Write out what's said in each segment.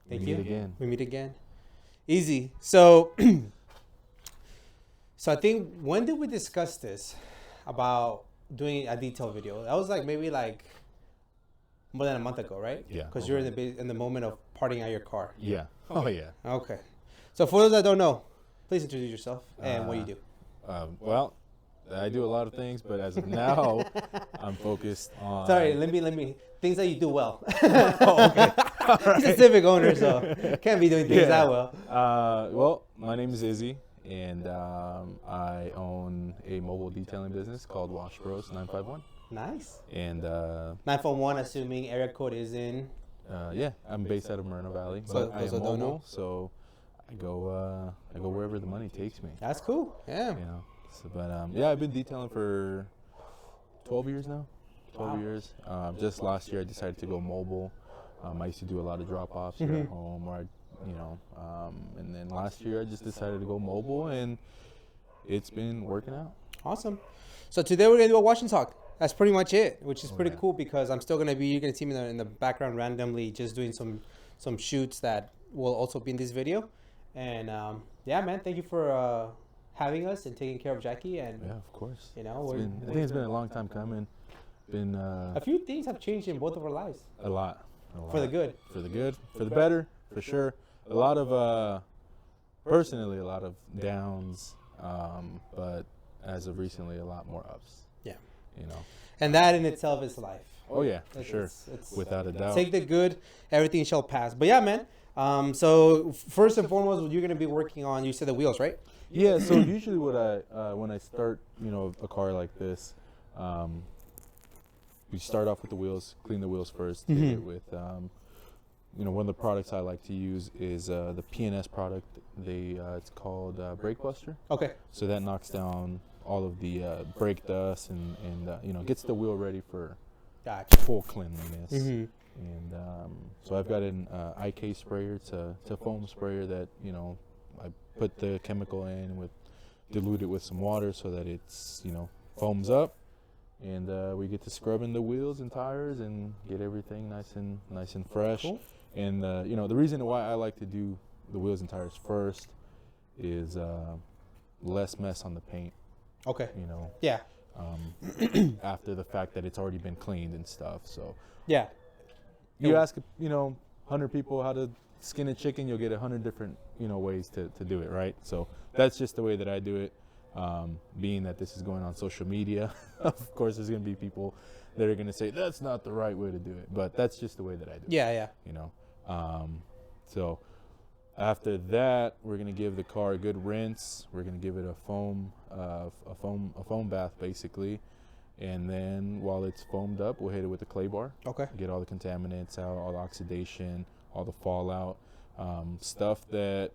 Thank you. We meet again. Easy. So, so I think, when did we discuss this about doing a detail video? That was like maybe like more than a month ago, right? Yeah. Because you're in the moment of parting out your car. Yeah. Oh, yeah. Okay. So for those that don't know, please introduce yourself and what you do. Well, I do a lot of things, but as of now, I'm focused on... Sorry, let me. Things that you do well. Oh, okay. He's a Civic owner, so can't be doing things that well. Well, my name is Izzy, and I own a mobile detailing business called Washbros951. Nice. And 951, assuming area code is in... yeah, I'm based out of Moreno Valley, So but I am mobile, so I go wherever the money takes me. That's cool. Yeah. You know. So, but yeah, I've been detailing for 12 years now. 12 years. Just last year, I decided to go mobile. I used to do a lot of drop-offs here at home, or and then last year I just decided to go mobile, and it's been working out. Awesome. So today we're gonna do a wash and talk. That's pretty much it, which is pretty cool, because I'm still gonna be, you're gonna see me in the background randomly, just doing some shoots that will also be in this video. And yeah, man, thank you for having us and taking care of Jacky. And yeah, of course. You know, I think it's been a long time coming. Been a few things have changed in both of our lives. A lot. For the good. For the good. For the better. For sure. A lot of personally, a lot of downs, but as of recently, a lot more ups. Yeah. You know. And that in itself is life. Oh yeah, for sure. It's without a doubt. Take the good, everything shall pass. But yeah, man. So first and foremost, what you're gonna be working on, you said the wheels, right? Yeah. So usually, what when I start, a car like this, we start off with the wheels, clean the wheels first. Hit it with, one of the products I like to use is the P&S product. It's called Brake Buster. Okay. So that knocks down all of the brake dust and gets the wheel ready for full cleanliness. And so I've got an IK sprayer. It's a foam sprayer that I put the chemical in with, dilute it with some water so that it's foams up, and we get to scrubbing the wheels and tires and get everything nice and fresh. Cool. And the reason why I like to do the wheels and tires first is less mess on the paint. Okay. Yeah. After the fact that it's already been cleaned and stuff. So yeah. You ask 100 people how to skin a chicken, you'll get 100 different ways to do it, right? So that's just the way that I do it. Being that this is going on social media, of course there's going to be people that are going to say that's not the right way to do it, but that's just the way that I do it. Yeah. So after that, we're going to give the car a good rinse. We're going to give it a foam bath basically, and then while it's foamed up, we'll hit it with a clay bar. Okay. Get all the contaminants out, all the oxidation, all the fallout, stuff that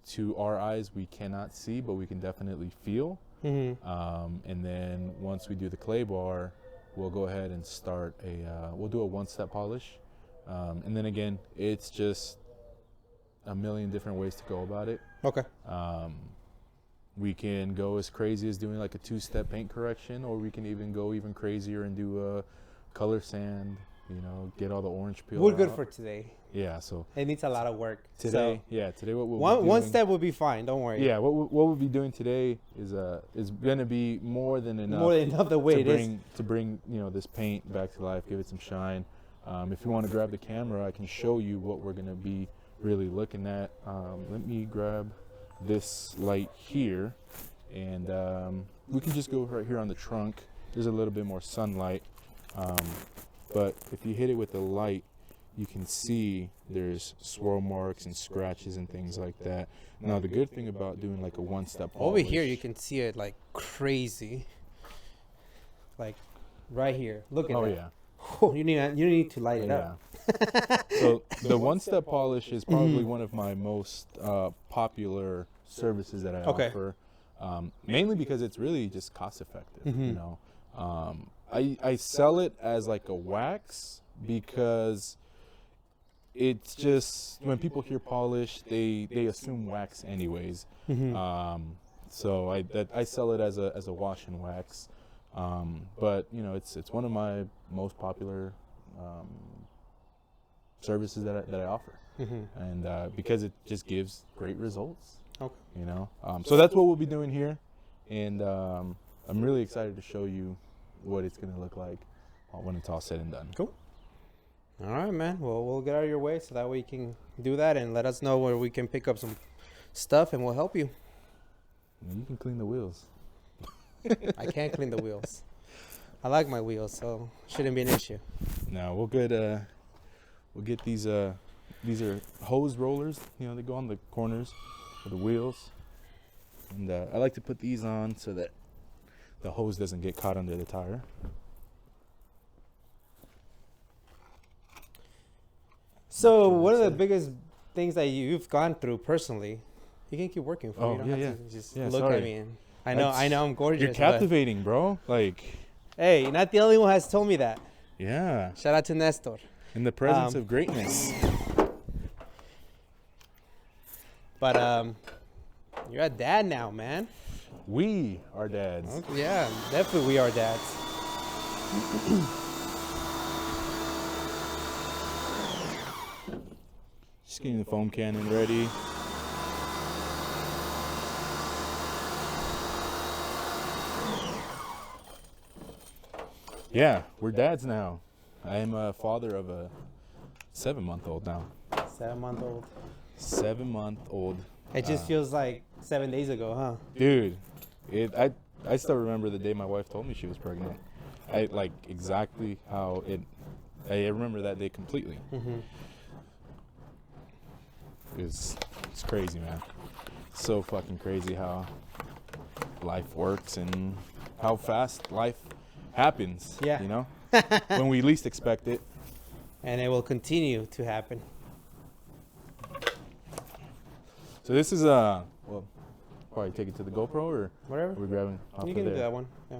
to our eyes we cannot see, but we can definitely feel. And then once we do the clay bar, we'll go ahead and start we'll do a one-step polish. And then again, it's just a million different ways to go about it. Okay. We can go as crazy as doing like a two-step paint correction, or we can even go even crazier and do a color sand, get all the orange peel We're out. good for today. Yeah, so it needs a lot of work. Today what we'll be doing, one step will be fine, don't worry. Yeah, what we'll be doing today is going to be more than enough. More than enough the way to bring this paint back to life, give it some shine. If you want to grab the camera, I can show you what we're going to be really looking at. Let me grab this light here, and we can just go right here on the trunk. There's a little bit more sunlight, but if you hit it with the light, you can see there's swirl marks and scratches and things like that. Now the good thing about doing like a one-step polish, over here you can see it like crazy, like right here. Look at that. Yeah. Oh, you need to light it up. So the one-step polish is probably one of my most popular services that I offer, mainly because it's really just cost-effective. I sell it as like a wax because it's just when people hear polish, they assume wax anyways. So I sell it as a wash and wax. But it's one of my most popular services that I offer, and because it just gives great results. Okay. You know, so that's what we'll be doing here, and I'm really excited to show you what it's gonna look like when it's all said and done. Cool. All right, man. Well, we'll get out of your way so that way you can do that and let us know where we can pick up some stuff, and we'll help you. You can clean the wheels. I can't clean the wheels. I like my wheels, so shouldn't be an issue. No, we'll get these. These are hose rollers. You know, they go on the corners of the wheels, and I like to put these on so that the hose doesn't get caught under the tire. So one of the biggest things that you've gone through personally, you can keep working for. Oh, you don't have to just look sorry. at me. And I know I'm gorgeous. You're captivating, bro. Like, hey, you're not the only one who has told me that. yeah. Shout out to Nestor. In the presence of greatness. But you're a dad now, man. We are dads. Okay, yeah, definitely we are dads. Just getting the foam cannon ready. Yeah, we're dads now. I am a father of a 7-month-old now. 7-month-old. 7-month-old. It just feels like 7 days ago, huh? Dude, I still remember the day my wife told me she was pregnant. I like exactly how it. I remember that day completely. It's crazy, man. So fucking crazy how life works and how fast life happens. Yeah. You know, when we least expect it. And it will continue to happen. So this is well, probably take it to the GoPro or Whatever. are we grabbing off You of can do there? that one. Yeah.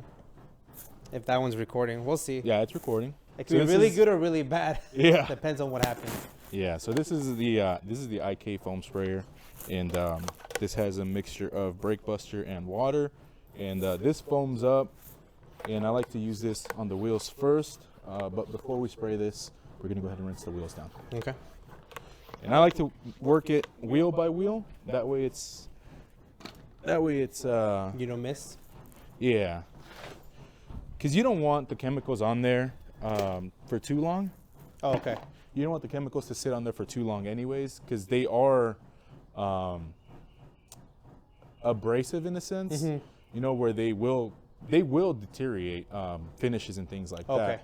If that one's recording, we'll see. Yeah, it's recording. It could So be this really is- good or really bad. Yeah. Depends on what happens. Yeah, so this is the IK foam sprayer, and this has a mixture of brake buster and water, and this foams up, and I like to use this on the wheels first, but before we spray this, we're gonna go ahead and rinse the wheels down. Okay. And I like to work it wheel by wheel. That way it's You don't miss? yeah, because you don't want the chemicals on there for too long. Oh, okay. You don't want the chemicals to sit on there for too long anyways, because they are abrasive in a sense, you know, where they will deteriorate finishes and things like that. Okay.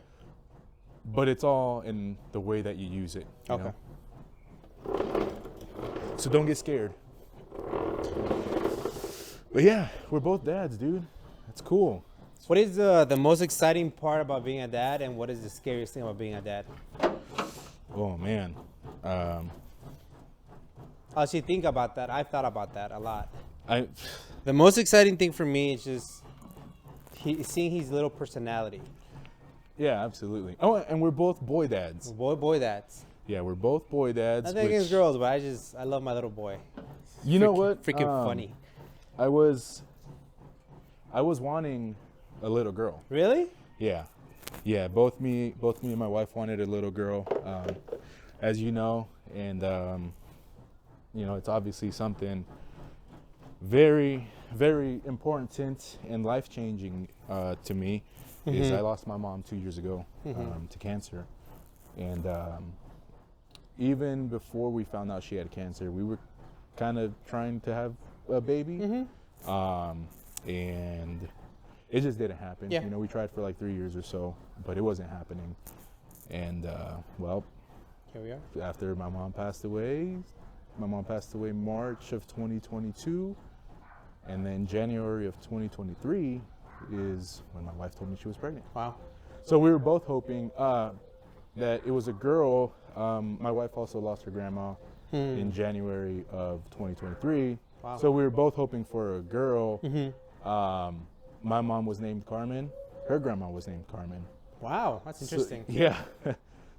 But it's all in the way that you use it. You Okay. know? So don't get scared. But yeah, we're both dads, dude. It's cool. What is the most exciting part about being a dad, and what is the scariest thing about being a dad? Oh man. As you think about that, I've thought about that a lot. I The most exciting thing for me is just seeing his little personality. yeah, absolutely. Oh, and we're both boy dads. Boy dads. Yeah, we're both boy dads. Nothing against girls, but I love my little boy. You know what? Freaking funny. I was wanting a little girl. Really? Yeah. Yeah, both me and my wife wanted a little girl, as you know, and you know, it's obviously something very, very important and life-changing to me. Is I lost my mom 2 years ago to cancer, and even before we found out she had cancer, we were kind of trying to have a baby, and it just didn't happen. Yeah. You know, we tried for like 3 years or so, but it wasn't happening. And well, Here we are. after my mom passed away March of 2022, and then January of 2023 is when my wife told me she was pregnant. Wow. So we were both hoping that it was a girl. My wife also lost her grandma in January of 2023. Wow. So we were both hoping for a girl. My mom was named Carmen. Her grandma was named Carmen. Wow, that's interesting. So, yeah.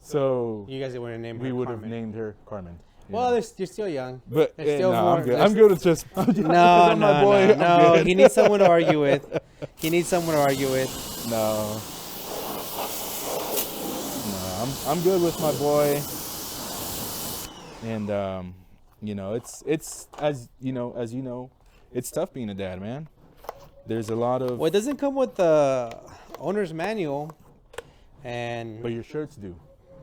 So You guys would have named her we would have Carmen. named her Carmen. you Well, know. you're still young. But there's still no, more- I'm good. there's- I'm good with just No, I'm my boy. I'm no. good. He needs someone to argue with. He needs someone to argue with. No, I'm good with my boy. And it's as you know, it's tough being a dad, man. There's a lot of. Well, it doesn't come with the owner's manual, and But your shirts do.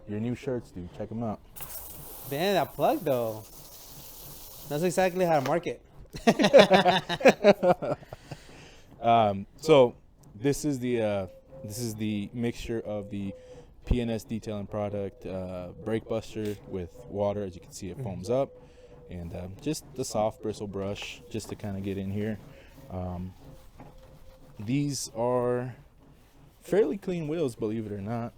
Your new shirts do. Check them out. man, that plug though. That's exactly how to market. So this is the mixture of the PNS detailing product, brake buster with water. As you can see, it foams up, and just the soft bristle brush just to kind of get in here. These are fairly clean wheels, believe it or not.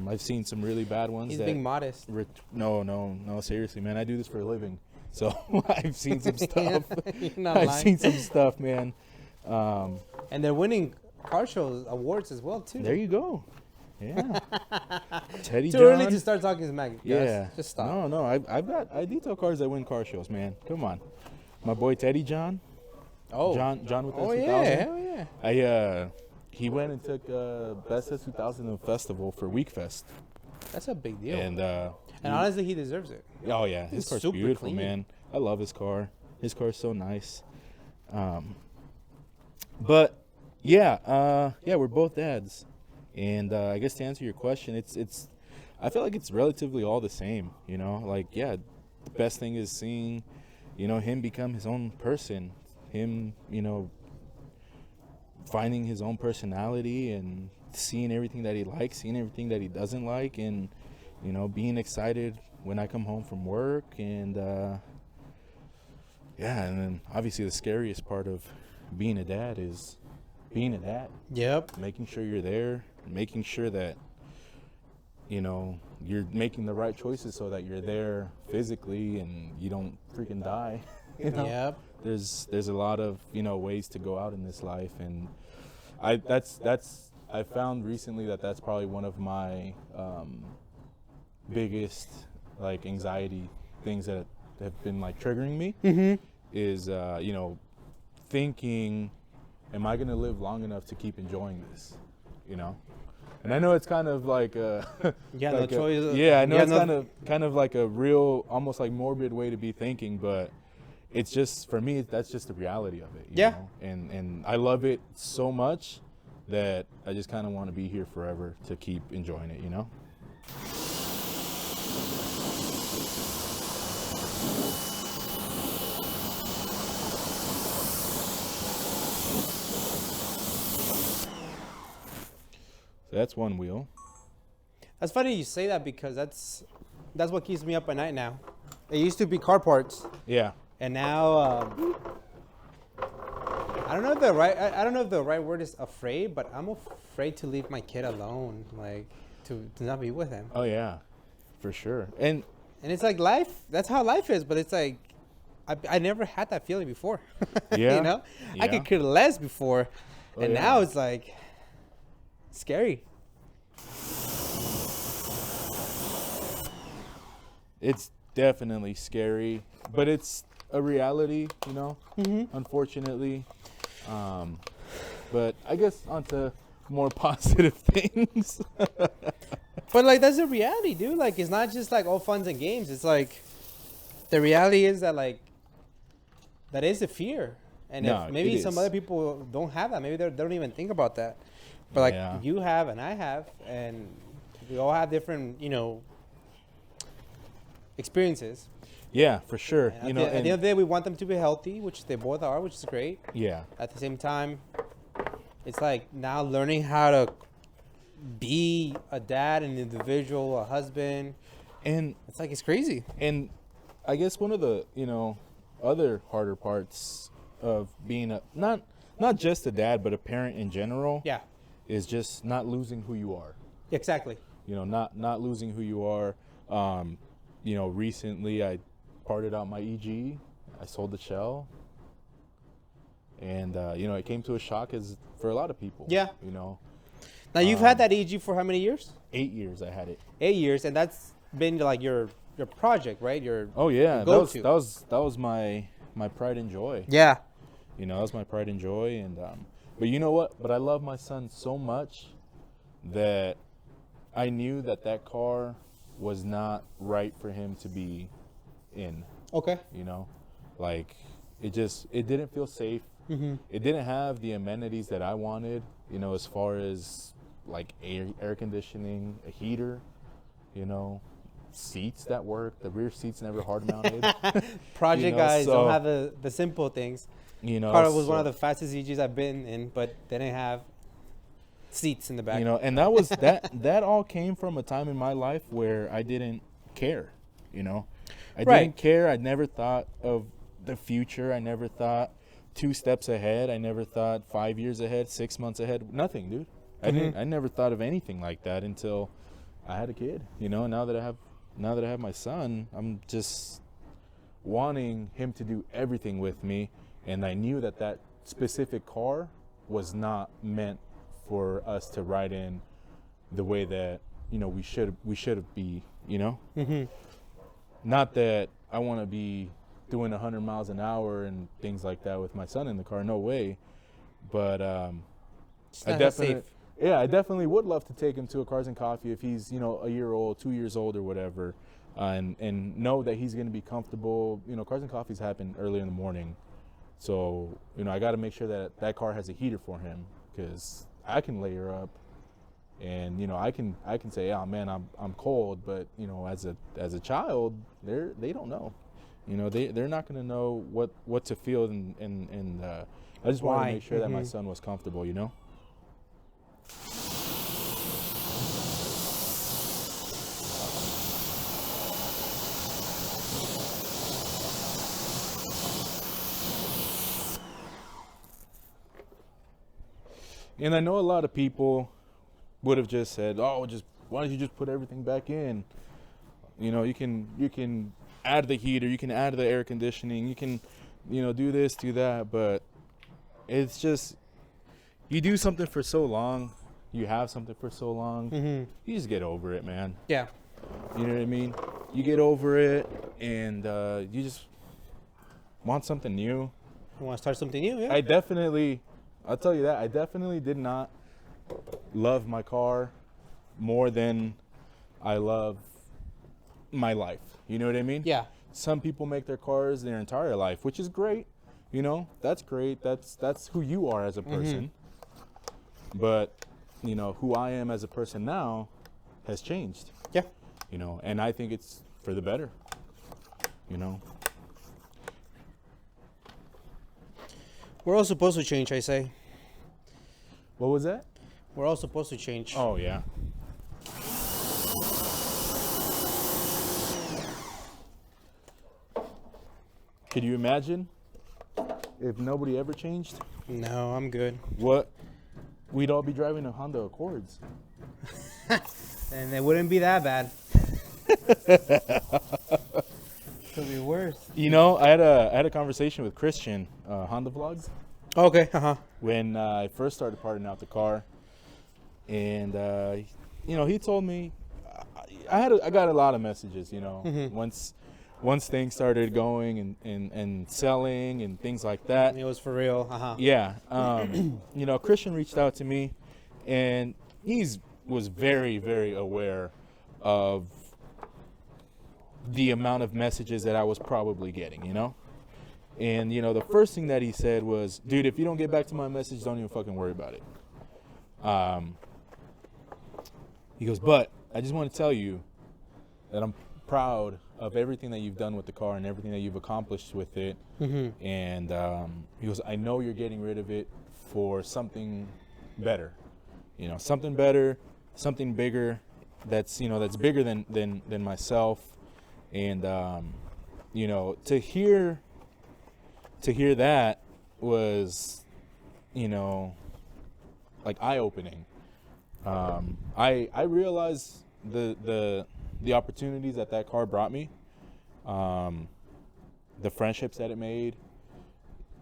I've seen some really bad ones. He's being modest. No, seriously, man. I do this for a living, so I've seen some stuff. You're not I've lying. seen some stuff, man. And they're winning car shows awards as well too. There you go. Yeah. Teddy Too John. early to start talking smack. Guys. Yeah. Just stop. No. I detail cars that win car shows, man. Come on. My boy Teddy John. Oh. John with Oh S2000. yeah. Hell yeah. He went and took Best S2000 Festival for Week Fest. That's a big deal. And honestly, he deserves it. oh yeah, his It's car's super beautiful, clean. man. I love his car. His car's so nice. But yeah, we're both dads. And I guess to answer your question, it's I feel like it's relatively all the same, you know? Like, yeah, the best thing is seeing, him become his own person. Him, finding his own personality and seeing everything that he likes, seeing everything that he doesn't like, and, being excited when I come home from work. And, yeah, and then obviously the scariest part of being a dad is being a dad. Yep. Making sure you're there, making sure that, you're making the right choices so that you're there physically and you don't freaking die. Yep. There's a lot of, ways to go out in this life, and I found recently that that's probably one of my biggest like anxiety things that have been like triggering me. Mm-hmm. Is thinking, am I going to live long enough to keep enjoying this? And I know it's kind of like Yeah, like no choice. yeah, I know Yeah, it's no- kind of like a real, almost like morbid way to be thinking, but it's just, for me, that's just the reality of it. You Yeah. know? And I love it so much that I just kind of want to be here forever to keep enjoying it. So that's one wheel. That's funny you say that because that's what keeps me up at night now. It used to be car parts, Yeah. and now I don't know if the right word is afraid, but I'm afraid to leave my kid alone, like to not be with him. Oh yeah, for sure. And And it's like life. That's how life is. But it's like I never had that feeling before. Yeah. I could care less before, Oh, and yeah. now it's like scary. it's definitely scary, but it's a reality, unfortunately. But I guess onto more positive things. But like that's the reality, dude. Like it's not just like all fun and games. It's like the reality is that like that is a fear, and No, if maybe it some is. other people don't have that. Maybe they don't even think about that. But like Yeah. you have and I have, and we all have different, experiences. Yeah, for sure. And at the end of the day, we want them to be healthy, which they both are, which is great. yeah. At the same time, it's like now learning how to be a dad, an individual, a husband. And It's like it's crazy. And I guess one of the, other harder parts of being not just a dad, but a parent in general, Yeah, is just not losing who you are. exactly. Not losing who you are. Recently I parted out my EG. I sold the shell. And, it came to a shock as for a lot of people. Yeah. Now Now you've had that EG for how many years? 8 years I had it. 8 years, and that's been like your project, right? Your Oh yeah, go-to. that was my pride and joy. yeah, That was my pride and joy. And but you know what? But I love my son so much that I knew that car was not right for him to be in. Okay. You know, like it didn't feel safe. Mm-hmm. It didn't have the amenities that I wanted, you know, as far as like air conditioning, a heater, you know, seats that work. The rear seats never hard mounted. Project You know, guys so- don't have the simple things. You know, Car was one so- of the fastest EGs I've been in, but they didn't have seats in the back. You know, and that was that all came from a time in my life where I didn't care, you know. I Right. didn't care. I never thought of the future. I never thought 2 steps ahead. I never thought 5 years ahead, 6 months ahead. Nothing, dude. I never thought of anything like that until I had a kid, you know. Now that I have my son, I'm just wanting him to do everything with me, and I knew that specific car was not meant for us to ride in the way that, you know, we should be, you know. Mm-hmm. Not that I want to be doing 100 miles an hour and things like that with my son in the car, no way. But I definitely would love to take him to a Cars and Coffee if he's, you know, a year old, 2 years old or whatever, and know that he's going to be comfortable. You know, Cars and Coffees happen early in the morning, so, you know, I got to make sure that car has a heater for him, because I can layer up, and, you know, I can say, oh man, I'm cold, but, you know, as a child, they don't know, you know, they're not going to know what to feel, and I just wanted to make sure that my son was comfortable, you know. And I know a lot of people would have just said, "Oh, why don't you just put everything back in? You know, you can add the heater, you can add the air conditioning, you can, you know, do this, do that." But it's just, you do something for so long, you have something for so long, you just get over it, man. Yeah. You know what I mean? You get over it, and you just want something new. You want to start something new? Yeah. I'll tell you that, I definitely did not love my car more than I love my life. You know what I mean? Yeah. Some people make their cars their entire life, which is great. You know, that's great. That's who you are as a person. But, you know, who I am as a person now has changed. Yeah. You know, and I think it's for the better. You know. We're all supposed to change, I say. What was that? We're all supposed to change. Oh, yeah. Could you imagine if nobody ever changed? No, I'm good. We'd all be driving a Honda Accords. And it wouldn't be that bad. Could be worse. You know, I had a conversation with Christian, Honda Vlogs, Okay. when I first started parting out the car, and you know, he told me I got a lot of messages. You know, once things started going and selling and things like that. It was for real. Yeah. You know, Christian reached out to me, and was very, very aware of the amount of messages that I was probably getting, you know? And, you know, the first thing that he said was, dude, if you don't get back to my message, don't even fucking worry about it. He goes, but I just want to tell you that I'm proud of everything that you've done with the car and everything that you've accomplished with it. And he goes, I know you're getting rid of it for something better, you know, something better, something bigger, that's, you know, that's bigger than myself. And you know, to hear that was, you know, like eye-opening. I realized the opportunities that car brought me, the friendships that it made,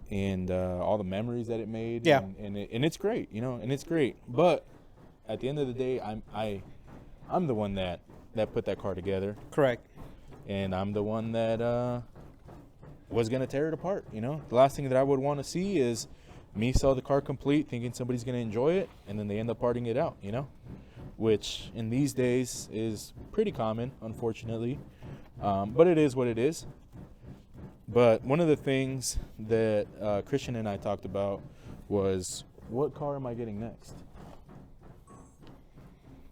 and all the memories that it made. Yeah. And it's great, you know, and it's great. But at the end of the day, I'm the one that put that car together. Correct. And I'm the one that was going to tear it apart, you know? The last thing that I would want to see is me sell the car complete, thinking somebody's going to enjoy it, and then they end up parting it out, you know? Which in these days is pretty common, unfortunately. But it is what it is. But one of the things that Christian and I talked about was, what car am I getting next?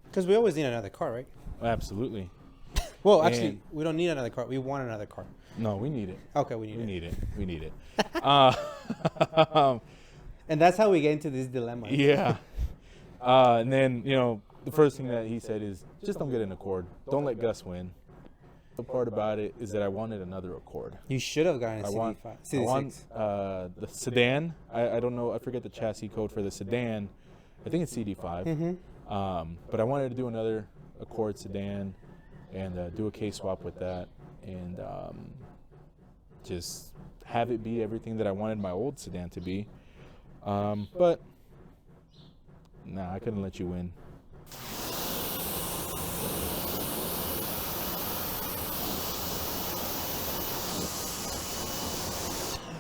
Because we always need another car, right? Absolutely. Well, actually, we don't need another car. We want another car. No, we need it. Okay, we need it. We need it. And that's how we get into this dilemma. Yeah. And then, the first thing that he said is, just don't get an Accord. Don't let Gus win. The part about it is that I wanted another Accord. You should have gotten a CD6. I want the sedan. I don't know. I forget the chassis code for the sedan. I think it's CD5. Mm-hmm. But I wanted to do another Accord sedan and do a K-swap with that. And just have it be everything that I wanted my old sedan to be. But, nah, I couldn't let you win.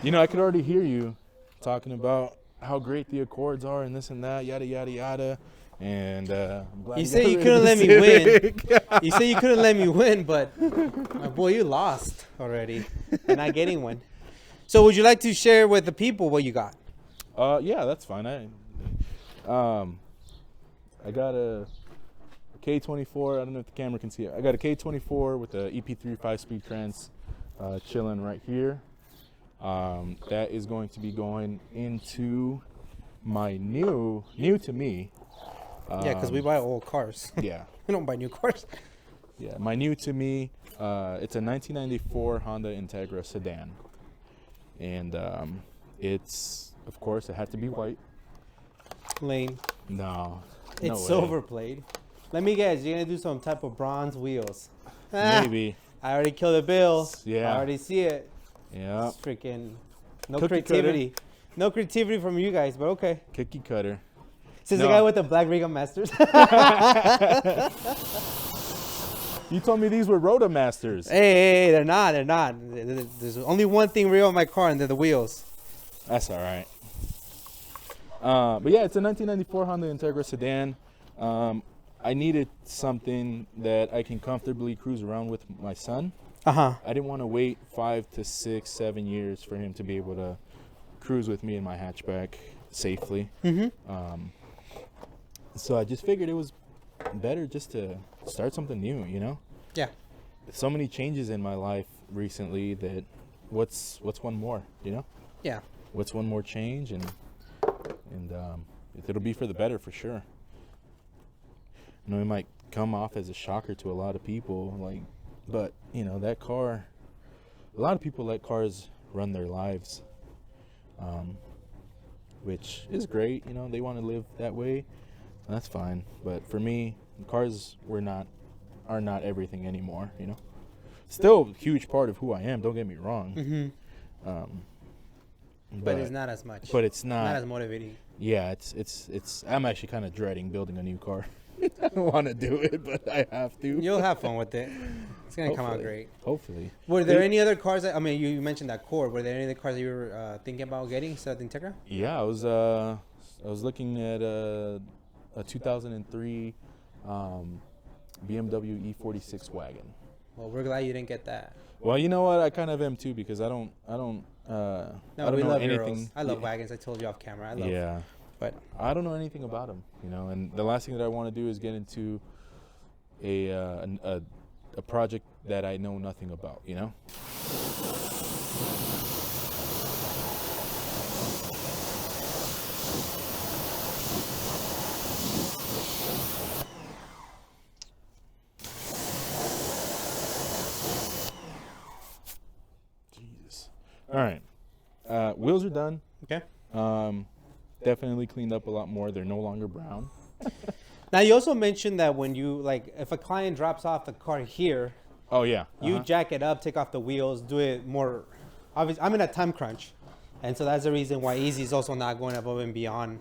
I could already hear you talking about how great the Accords are and this and that, yada, yada, yada. And you say you couldn't let me win. You say you couldn't let me win, but my boy, you lost already. You're not getting one. So would you like to share with the people what you got? Yeah, that's fine. I got a K24. I don't know if the camera can see it. I got a K24 with a EP3 5-speed trans chilling right here. That is going to be going into my new to me. Yeah, because we buy old cars. Yeah. We don't buy new cars. Yeah, my new to me, it's a 1994 Honda Integra sedan. And it's, of course, it had to be white. Lame. No. It's silver plate. Let me guess, you're going to do some type of bronze wheels. Maybe. I already killed a bill. Yeah. I already see it. Yeah. It's freaking no Cookie creativity. cutter. No creativity from you guys, but okay. Cookie cutter. Since the guy with the black Riga Masters. You told me these were Roto Masters. Hey, they're not. They're not. There's only one thing real on my car, and they're the wheels. That's all right. But yeah, it's a 1994 Honda Integra sedan. I needed something that I can comfortably cruise around with my son. Uh-huh. I didn't want to wait 5 to 6, 7 years for him to be able to cruise with me in my hatchback safely. Mm-hmm. So I just figured it was better just to start something new, Yeah. So many changes in my life recently that what's one more, Yeah. What's one more change, and it'll be for the better for sure. It might come off as a shocker to a lot of people, but that car, a lot of people let cars run their lives, which is great. They want to live that way. That's fine. But for me, cars are not everything anymore. Still a huge part of who I am. Don't get me wrong. Mm-hmm. But it's not as much. But it's not as motivating. Yeah, it's. I'm actually kind of dreading building a new car. I don't want to do it, but I have to. You'll have fun with it. It's gonna come out great. Hopefully. Were there any other cars you mentioned that Accord? Were there any other cars that you were thinking about getting instead of the Integra? Yeah, I was looking at a 2003 BMW E46 wagon. Well, we're glad you didn't get that. Well, you know what? I kind of am too, because I don't No, we love anything. Euros. I love wagons. I told you off camera. I love. Yeah. But I don't know anything about them, and the last thing that I want to do is get into a project that I know nothing about, Jesus. All right. Wheels are done. okay. Definitely cleaned up a lot more. They're no longer brown. Now you also mentioned that when you if a client drops off the car here, Oh yeah. you jack it up, take off the wheels, do it more. Obviously, I'm in a time crunch, and so that's the reason why Izzy's also not going above and beyond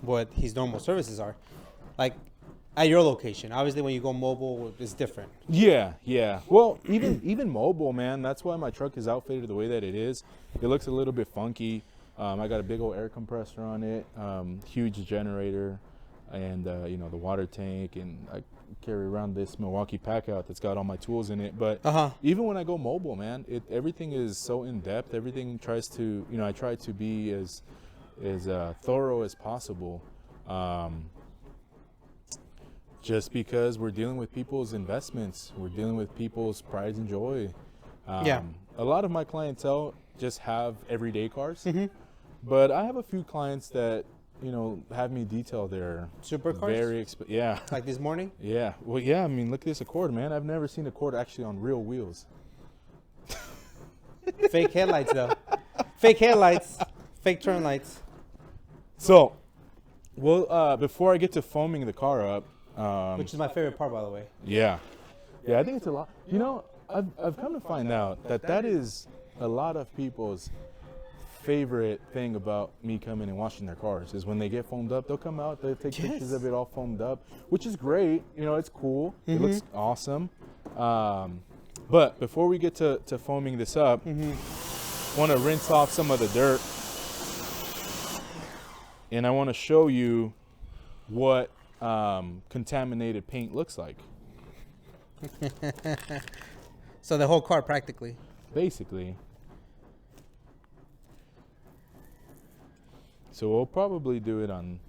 what his normal services are. Like at your location, obviously, when you go mobile, it's different. Yeah. Well, even mobile, man. That's why my truck is outfitted the way that it is. It looks a little bit funky. I got a big old air compressor on it, huge generator, and the water tank, and carry around this Milwaukee pack out that's got all my tools in it. But Uh-huh. even when I go mobile, man, everything is so in depth. Everything tries to, I try to be as thorough as possible. Just because we're dealing with people's investments, we're dealing with people's pride and joy. Yeah. A lot of my clientele just have everyday cars, Mm-hmm. but I have a few clients that, have me detail their Supercars? Yeah. Like this morning? Yeah. Well, yeah, I mean, look at this Accord, man. I've never seen a Accord actually on real wheels. Fake headlights, though. Fake headlights. Fake turn lights. So, well, before I get to foaming the car up, Which is my favorite part, by the way. yeah, I think it's a lot. I've come to find out that is a lot of people's favorite thing about me coming and washing their cars is when they get foamed up, they'll come out, they'll take pictures of it all foamed up, which is great. It's cool. Mm-hmm. It looks awesome. But before we get to foaming this up, want to rinse off some of the dirt, and I want to show you what contaminated paint looks like. So the whole car, practically. Basically. So we'll probably do it on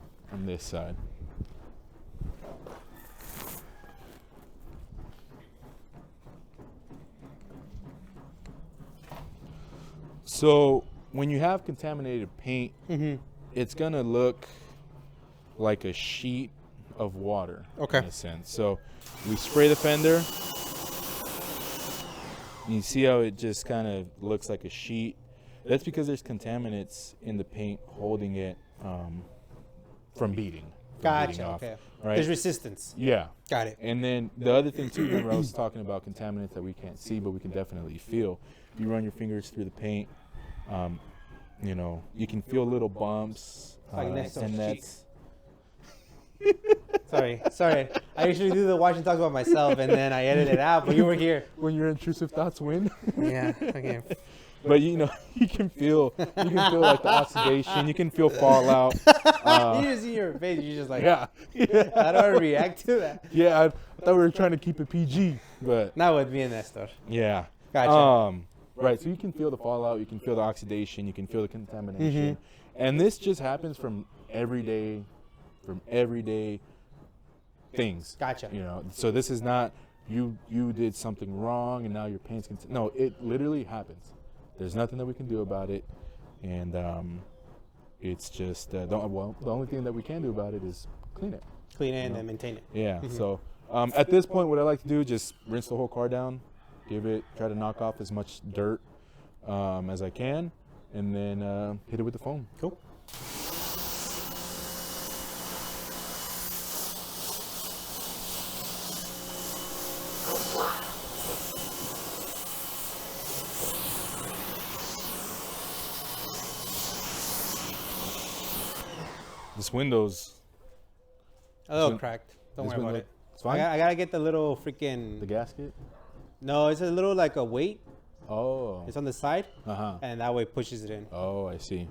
this side. So when you have contaminated paint, it's gonna look like a sheet of water, Okay. in a sense. So we spray the fender. You see how it just kind of looks like a sheet? That's because there's contaminants in the paint holding it from beating. Gotcha. Off, Okay. right? There's resistance. Yeah. Got it. And then the other thing too, remember I was talking about contaminants that we can't see, but we can definitely feel. If you run your fingers through the paint, you can feel little bumps. Like next to and his that's Sorry. I usually do the watch and talk about myself, and then I edit it out. But you were here. when your intrusive thoughts win. Yeah. Okay. But you can feel like the oxidation. You can feel fallout. You just see your face. You're just like, Yeah. how do I react to that? Yeah, I thought we were trying to keep it PG, but Not with me and Nestor. yeah. Gotcha. Right. So you can feel the fallout. You can feel the oxidation. You can feel the contamination, and this just happens from everyday things. Gotcha. So this is not you did something wrong and now your paint's no. It literally happens. There's nothing that we can do about it, and it's just the only thing that we can do about it is clean it. Clean it and then maintain it. Yeah. So at this point, what I like to do is just rinse the whole car down, try to knock off as much dirt as I can, and then hit it with the foam. Cool. This window's A little cracked. Don't worry about it. It's fine. I gotta get the little freaking. The gasket. No, it's a little like a weight. Oh. It's on the side, Uh-huh. and that way it pushes it in. Oh, I see.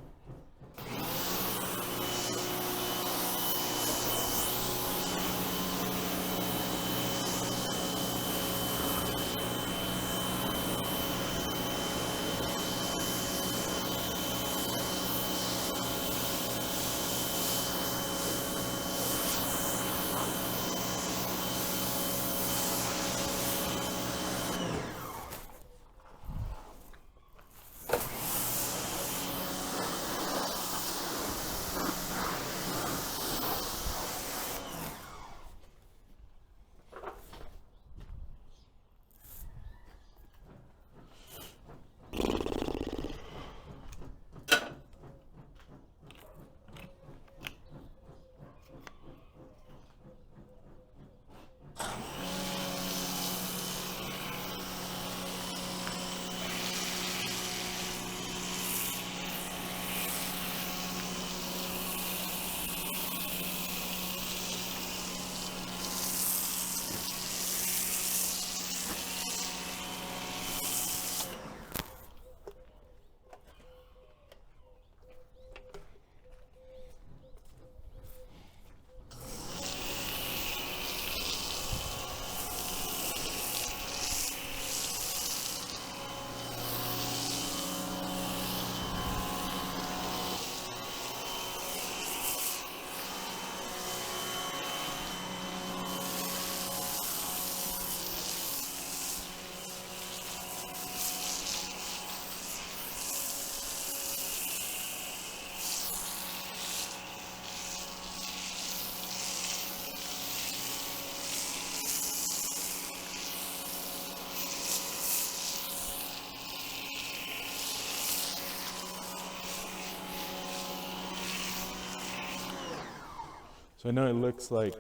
So I know it looks like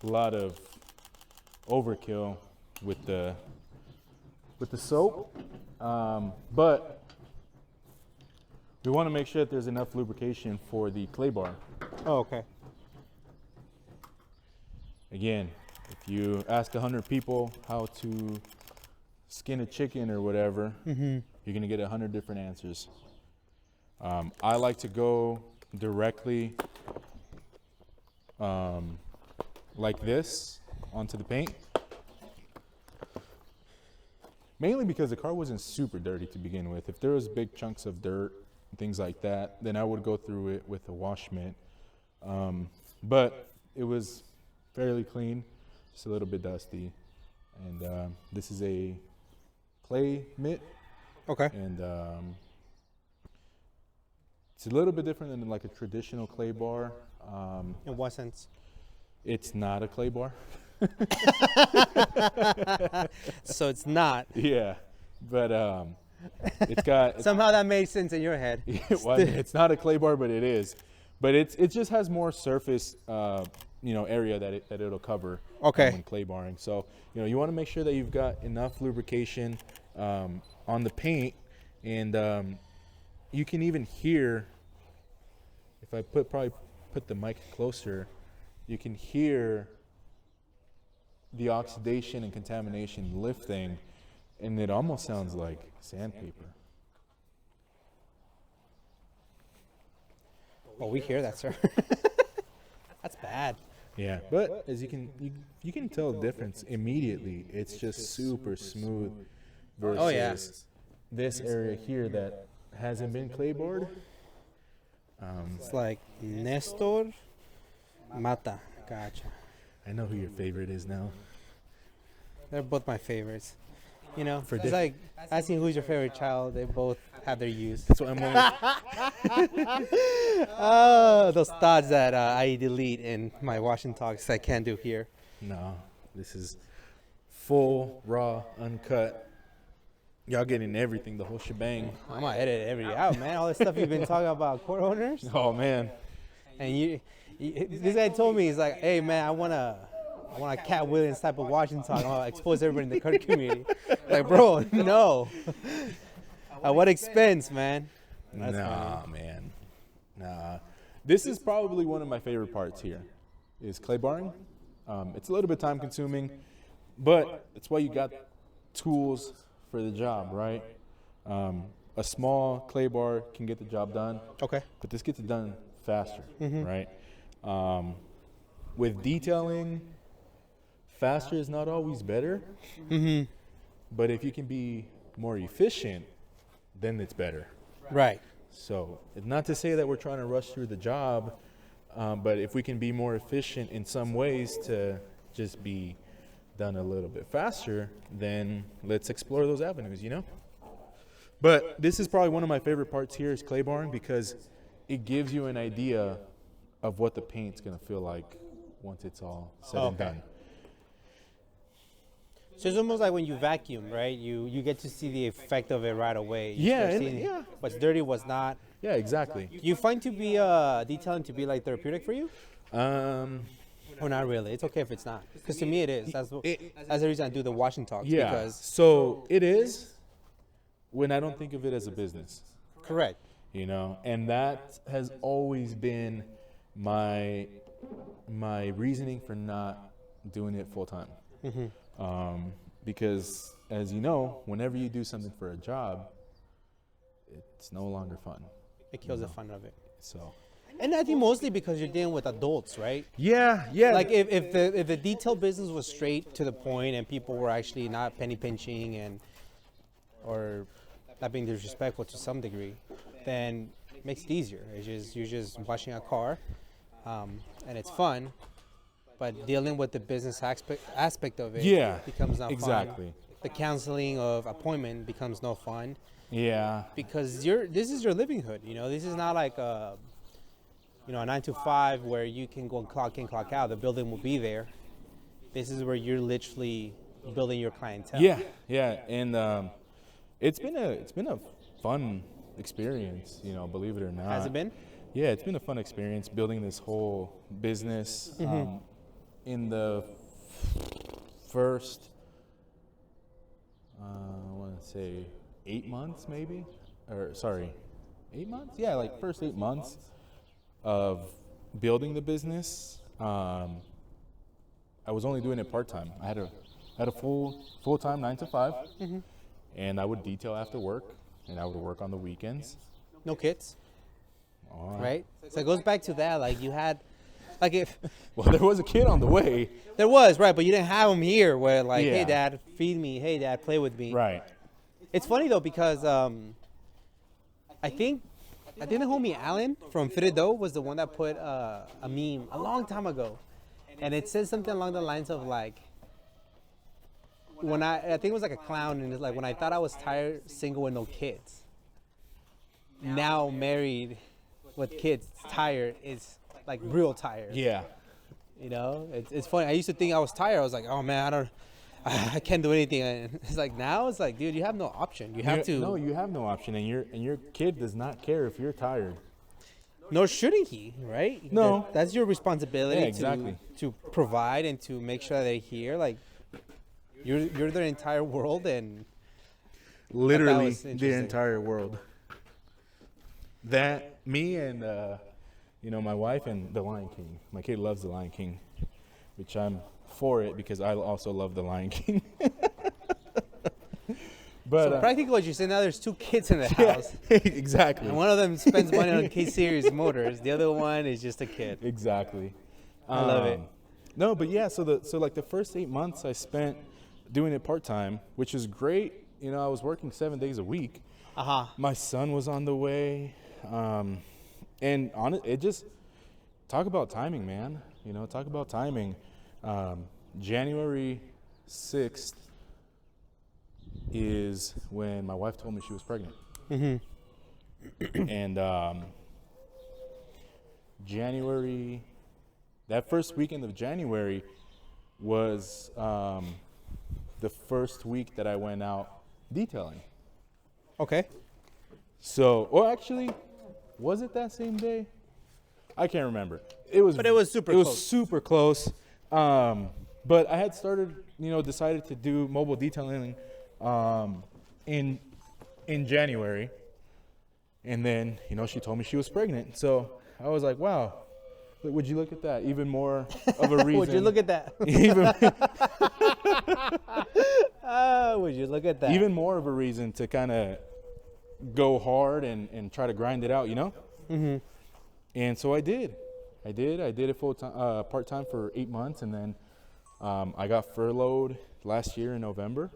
a lot of overkill with the soap, but we want to make sure that there's enough lubrication for the clay bar. Oh, okay. Again, if you ask 100 people how to skin a chicken or whatever, you're gonna get 100 different answers. I like to go directly like this onto the paint, mainly because the car wasn't super dirty to begin with. If there was big chunks of dirt and things like that, then I would go through it with a wash mitt. But it was fairly clean, just a little bit dusty. And this is a clay mitt. Okay. And it's a little bit different than like a traditional clay bar. In what sense? It's not a clay bar. So it's not. Yeah, but it's got Somehow that made sense in your head. well, it's not a clay bar, but it is. But it just has more surface, area that it'll cover. Okay. When clay barring. So you want to make sure that you've got enough lubrication on the paint, and you can even hear. If I probably put the mic closer, you can hear the oxidation and contamination lifting, and it almost sounds like sandpaper. Well, we hear that, sir. That's bad. Yeah, but as you can tell the difference immediately. It's just super smooth versus this area here that hasn't been clay barred. It's like Nestor Mata. Gotcha. I know who your favorite is now. They're both my favorites. It's diff- like asking who's your favorite child. They both have their use. That's what I'm always. Oh, those thoughts that I delete in my Washington talks I can't do here. No, this is full, raw, uncut. Y'all getting everything, the whole shebang. I'm gonna edit everything out, man. All the stuff you've been talking about court owners. Oh man. And this guy told me, he's like, hey man, I want a Cat Williams type of Washington talk. I want to expose everybody in the car community. Like, bro, no. At what expense, man? That's funny. Man. Nah. This is probably one of my favorite parts here, is clay barring. It's a little bit time consuming, but it's why you got tools for the job, right? A small clay bar can get the job done. Okay. But this gets it done faster, right? With detailing, faster is not always better. But if you can be more efficient, then it's better. Right. So not to say that we're trying to rush through the job, but if we can be more efficient in some ways to just be done a little bit faster, then let's explore those avenues, But this is probably one of my favorite parts here is clay barring, because it gives you an idea of what the paint's going to feel like once it's all said and done. So it's almost like when you vacuum, right? You get to see the effect of it right away. You start seeing what's dirty, what's not. Yeah, exactly. You find to be detailing to be like therapeutic for you? Or not really? It's okay if it's not. Because to me it is. That's the reason I do the washing talks. Yeah. Because So it is when I don't think of it as a business. correct. And that has always been my reasoning for not doing it full time. Because as you know, whenever you do something for a job, it's no longer fun. It kills the fun of it. So. And I think mostly because you're dealing with adults, right? Yeah. Like if the detail business was straight to the point and people were actually not penny pinching or not being disrespectful to some degree, then it makes it easier. You're just washing a car, and it's fun. But dealing with the business aspect of it becomes not fun. The counseling of appointment becomes no fun. Yeah. Because this is your livelihood. This is not like a 9 to 5 where you can go and clock in, clock out. The building will be there. This is where you're literally building your clientele. Yeah, and it's been a fun experience. Believe it or not. Has it been? Yeah, it's been a fun experience building this whole business. In the first, I want to say 8 months, maybe, or sorry, 8 months. Yeah, like first 8 months of building the business. I was only doing it part time. I had a full time 9 to 5, and I would detail after work, and I would work on the weekends. No kids. Right? So it goes back to that. Like you had, like if Well, there was a kid on the way. there was, right, but you didn't have him here where like, Yeah. hey dad, feed me. Hey dad, play with me. Right. It's funny though because I think the homie Alan from Fitted Dough was the one that put a meme a long time ago, and it says something along the lines of like, when I think it was like a clown, and it's like when I thought I was tired, single with no kids. Now married with kids, tired is like real tired. Yeah. You know, it's funny. I used to think I was tired. I was like, oh man, I can't do anything. And it's like now it's like, dude, you have no option. You have to. No, you have no option, and your kid does not care if you're tired. Nor shouldn't he, right? No. That's your responsibility. Yeah, exactly. To provide and to make sure that they're here. Like you're their entire world, and Literally was the interesting. entire world. That me and my wife and the Lion King. My kid loves the Lion King, which I'm for it because I also love the Lion King. But so practically what you're saying now, there's two kids in the yeah, house, exactly. and one of them spends money on K-Series motors. The other one is just a kid. Exactly. I love it. No, but yeah, so like the first 8 months I spent doing it part time, which is great. You know, I was working 7 days a week. My son was on the way, and on it just talk about timing, man. You know, talk about timing. January 6th is when my wife told me she was pregnant, and January. That first weekend of January was the first week that I went out detailing. Okay. So, well, actually, was it that same day? I can't remember. It was super It was close. super close. But I had started, decided to do mobile detailing in January, and then she told me she was pregnant. So I was like, wow. Would you look at that? Even more of a reason. Would you look at that? even, Would you look at that? even more of a reason to kind of go hard and try to grind it out, And so I did. I did it full time, part time for 8 months, and then I got furloughed last year in November.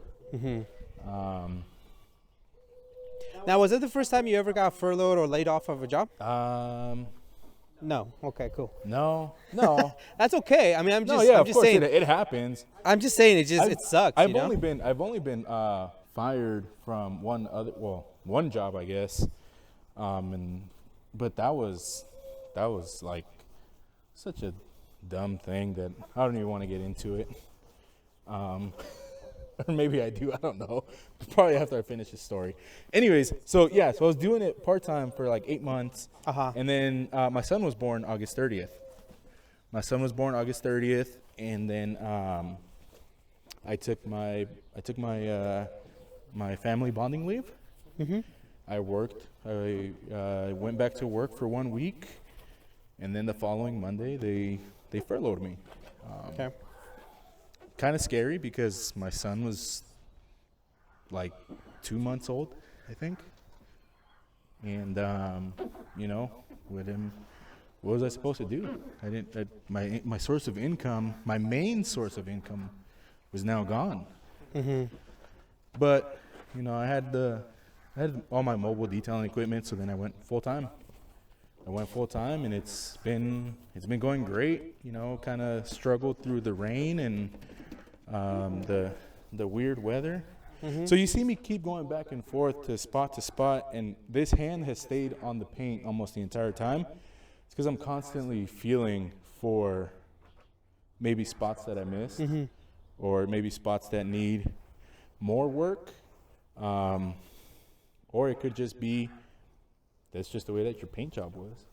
Now, was it the first time you ever got furloughed or laid off of a job? No. Okay, cool. No. That's okay. I mean, I'm just, No, yeah, I'm of just course saying. it happens. I'm just saying it sucks. I've only been fired from one job, I guess, but that was like such a dumb thing that I don't even want to get into it. Or maybe I do. I don't know. Probably after I finish this story. Anyways, so I was doing it part time for like 8 months, and then my son was born August 30th. And then I took my family bonding leave. I worked. I went back to work for 1 week, and then the following Monday they furloughed me. Okay. Kind of scary because my son was like 2 months old, I think. And with him, what was I supposed to do? My source of income, my main source of income, was now gone. But I had all my mobile detailing equipment, so then I went full time. And it's been going great. Kind of struggled through the rain and the weird weather. So you see me keep going back and forth to spot, and this hand has stayed on the paint almost the entire time. It's because I'm constantly feeling for maybe spots that I missed, or maybe spots that need more work, or it could just be that's just the way that your paint job was.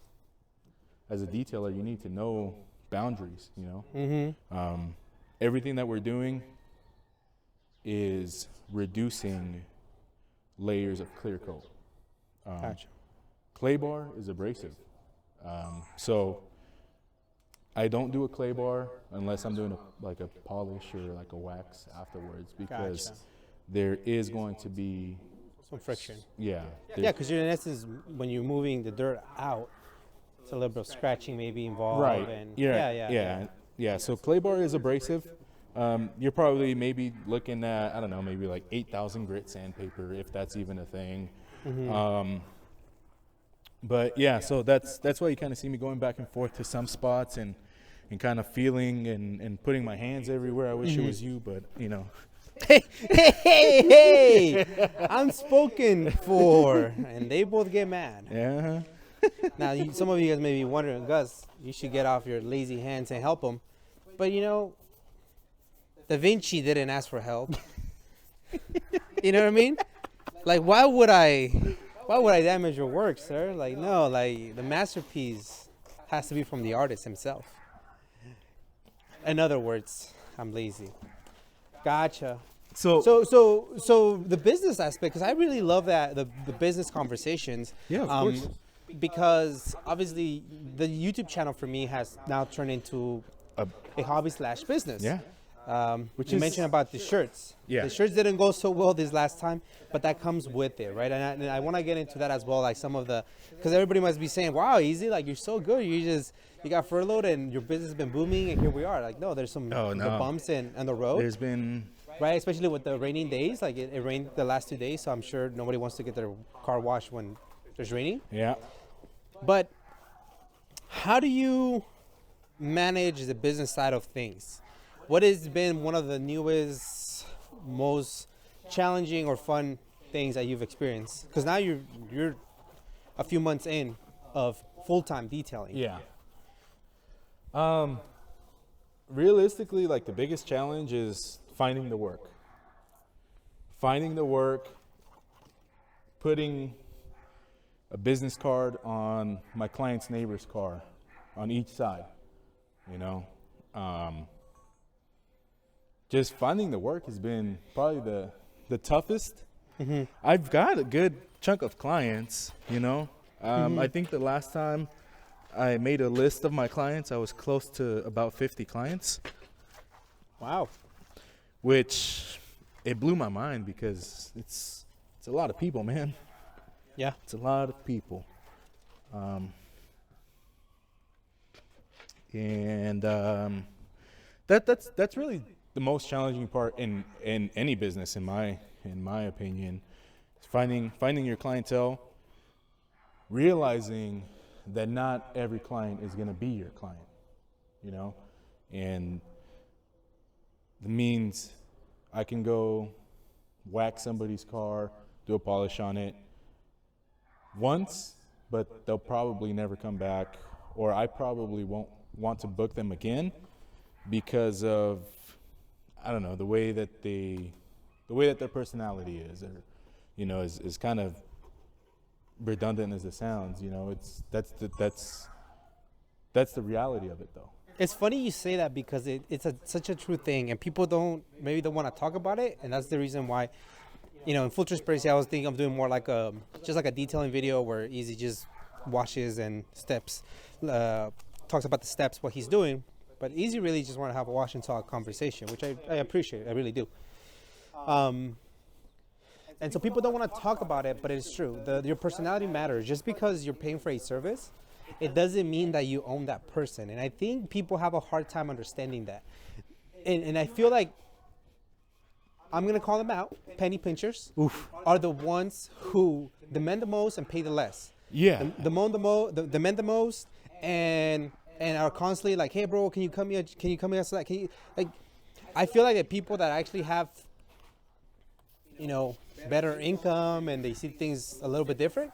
as a detailer, you need to know boundaries, you know. Mm-hmm. Everything that we're doing is reducing layers of clear coat. Gotcha. Clay bar is abrasive. So I don't do a clay bar unless I'm doing like a polish or like a wax afterwards, because Gotcha. there is going to be Some friction. yeah. Yeah, because in essence, when you're moving the dirt out, it's a little bit of scratching maybe involved. Right. And Yeah. So clay bar is abrasive. You're probably maybe looking at, I don't know, maybe like 8,000 grit sandpaper, if that's even a thing. Mm-hmm. But yeah, so that's why you kind of see me going back and forth to some spots and kind of feeling and putting my hands everywhere. I wish it was you, but you know. Hey, I'm spoken for, and they both get mad. Yeah. Now, some of you guys may be wondering, Gus, you should get off your lazy hands and help them. But you know, Da Vinci didn't ask for help. You know what I mean? Like, why would I damage your work, sir? Like, no, like the masterpiece has to be from the artist himself. In other words, I'm lazy. Gotcha. So the business aspect, because I really love that the business conversations. Yeah, of course. Because obviously the YouTube channel for me has now turned into a hobby / business. Yeah. Which you mentioned about the shirts. Yeah. The shirts didn't go so well this last time, but that comes with it, right? And I want to get into that as well, like some of the, because everybody must be saying, "Wow, Izzy, like you're so good. You got furloughed and your business has been booming, and here we are." Like, no, there's some the bumps on the road. There's been right, especially with the raining days. Like it rained the last 2 days, so I'm sure nobody wants to get their car washed when there's raining. Yeah. But how do you manage the business side of things? What has been one of the newest, most challenging or fun things that you've experienced? Because now you're a few months in of full-time detailing. Yeah. Realistically, like the biggest challenge is finding the work. Putting a business card on my client's neighbor's car on each side, you know. Just finding the work has been probably the toughest. Mm-hmm. I've got a good chunk of clients, you know. I think the last time I made a list of my clients, I was close to about 50 clients. Wow. Which it blew my mind because it's a lot of people, man. Yeah. It's a lot of people. That's really the most challenging part in any business, in my opinion. It's finding your clientele, realizing that not every client is going to be your client, you know, and it means I can go wax somebody's car, do a polish on it once, but they'll probably never come back, or I probably won't want to book them again because of, I don't know, the way that their personality is, or, you know, is kind of redundant as it sounds, you know. That's the reality of it, though. It's funny you say that because it's such a true thing, and people don't want to talk about it, and that's the reason why, you know, in full transparency, I was thinking of doing more like just like a detailing video where Izzy just washes and steps, talks about the steps, what he's doing. But Izzy really just want to have a wash and talk conversation, which I appreciate. I really do. And so people don't want to talk about it, but it's true. Your personality matters. Just because you're paying for a service, it doesn't mean that you own that person. And I think people have a hard time understanding that. And I feel like, I'm going to call them out, penny pinchers are the ones who demand the most and pay the less. Yeah. Demand the most and are constantly like, hey, bro, can you come here? Can you come here? So that, can you, like, I feel like the people that actually have, you know, better income and they see things a little bit different,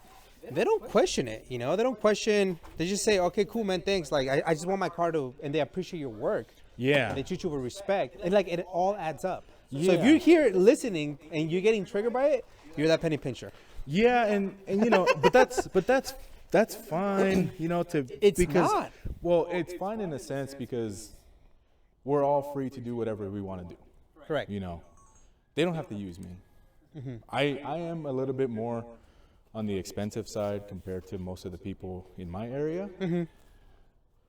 they don't question it, you know. They don't question. They just say, okay, cool, man, thanks. Like, I just want my car to, and they appreciate your work. Yeah. And they treat you with respect. And, like, it all adds up. Yeah. So if you're here listening and you're getting triggered by it, you're that penny pincher. Yeah, and you know, but that's that's fine, you know, It's because not. well, it's fine in a sense because we're all free to do whatever we want to do. Correct. You know, they don't have to use me. I am a little bit more on the expensive side compared to most of the people in my area,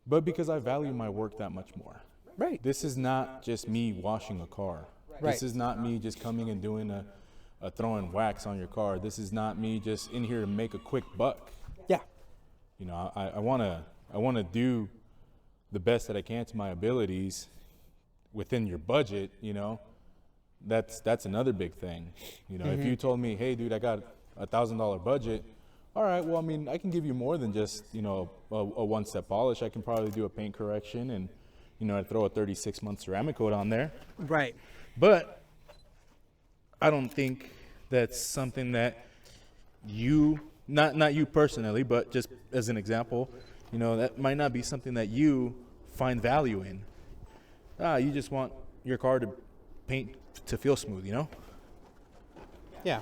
but because I value my work that much more. Right. This is not just me washing a car. Right. This is not me just coming and doing a throwing wax on your car. This is not me just in here to make a quick buck. Yeah. You know, I wanna do the best that I can to my abilities within your budget. You know, that's another big thing. You know, if you told me, hey, dude, I got $1,000 budget. All right, well, I mean, I can give you more than just, you know, a one-step polish. I can probably do a paint correction and, you know, I'd throw a 36-month ceramic coat on there. Right. But I don't think that's something that you, not you personally, but just as an example, you know, that might not be something that you find value in. You just want your car to paint to feel smooth, you know? Yeah.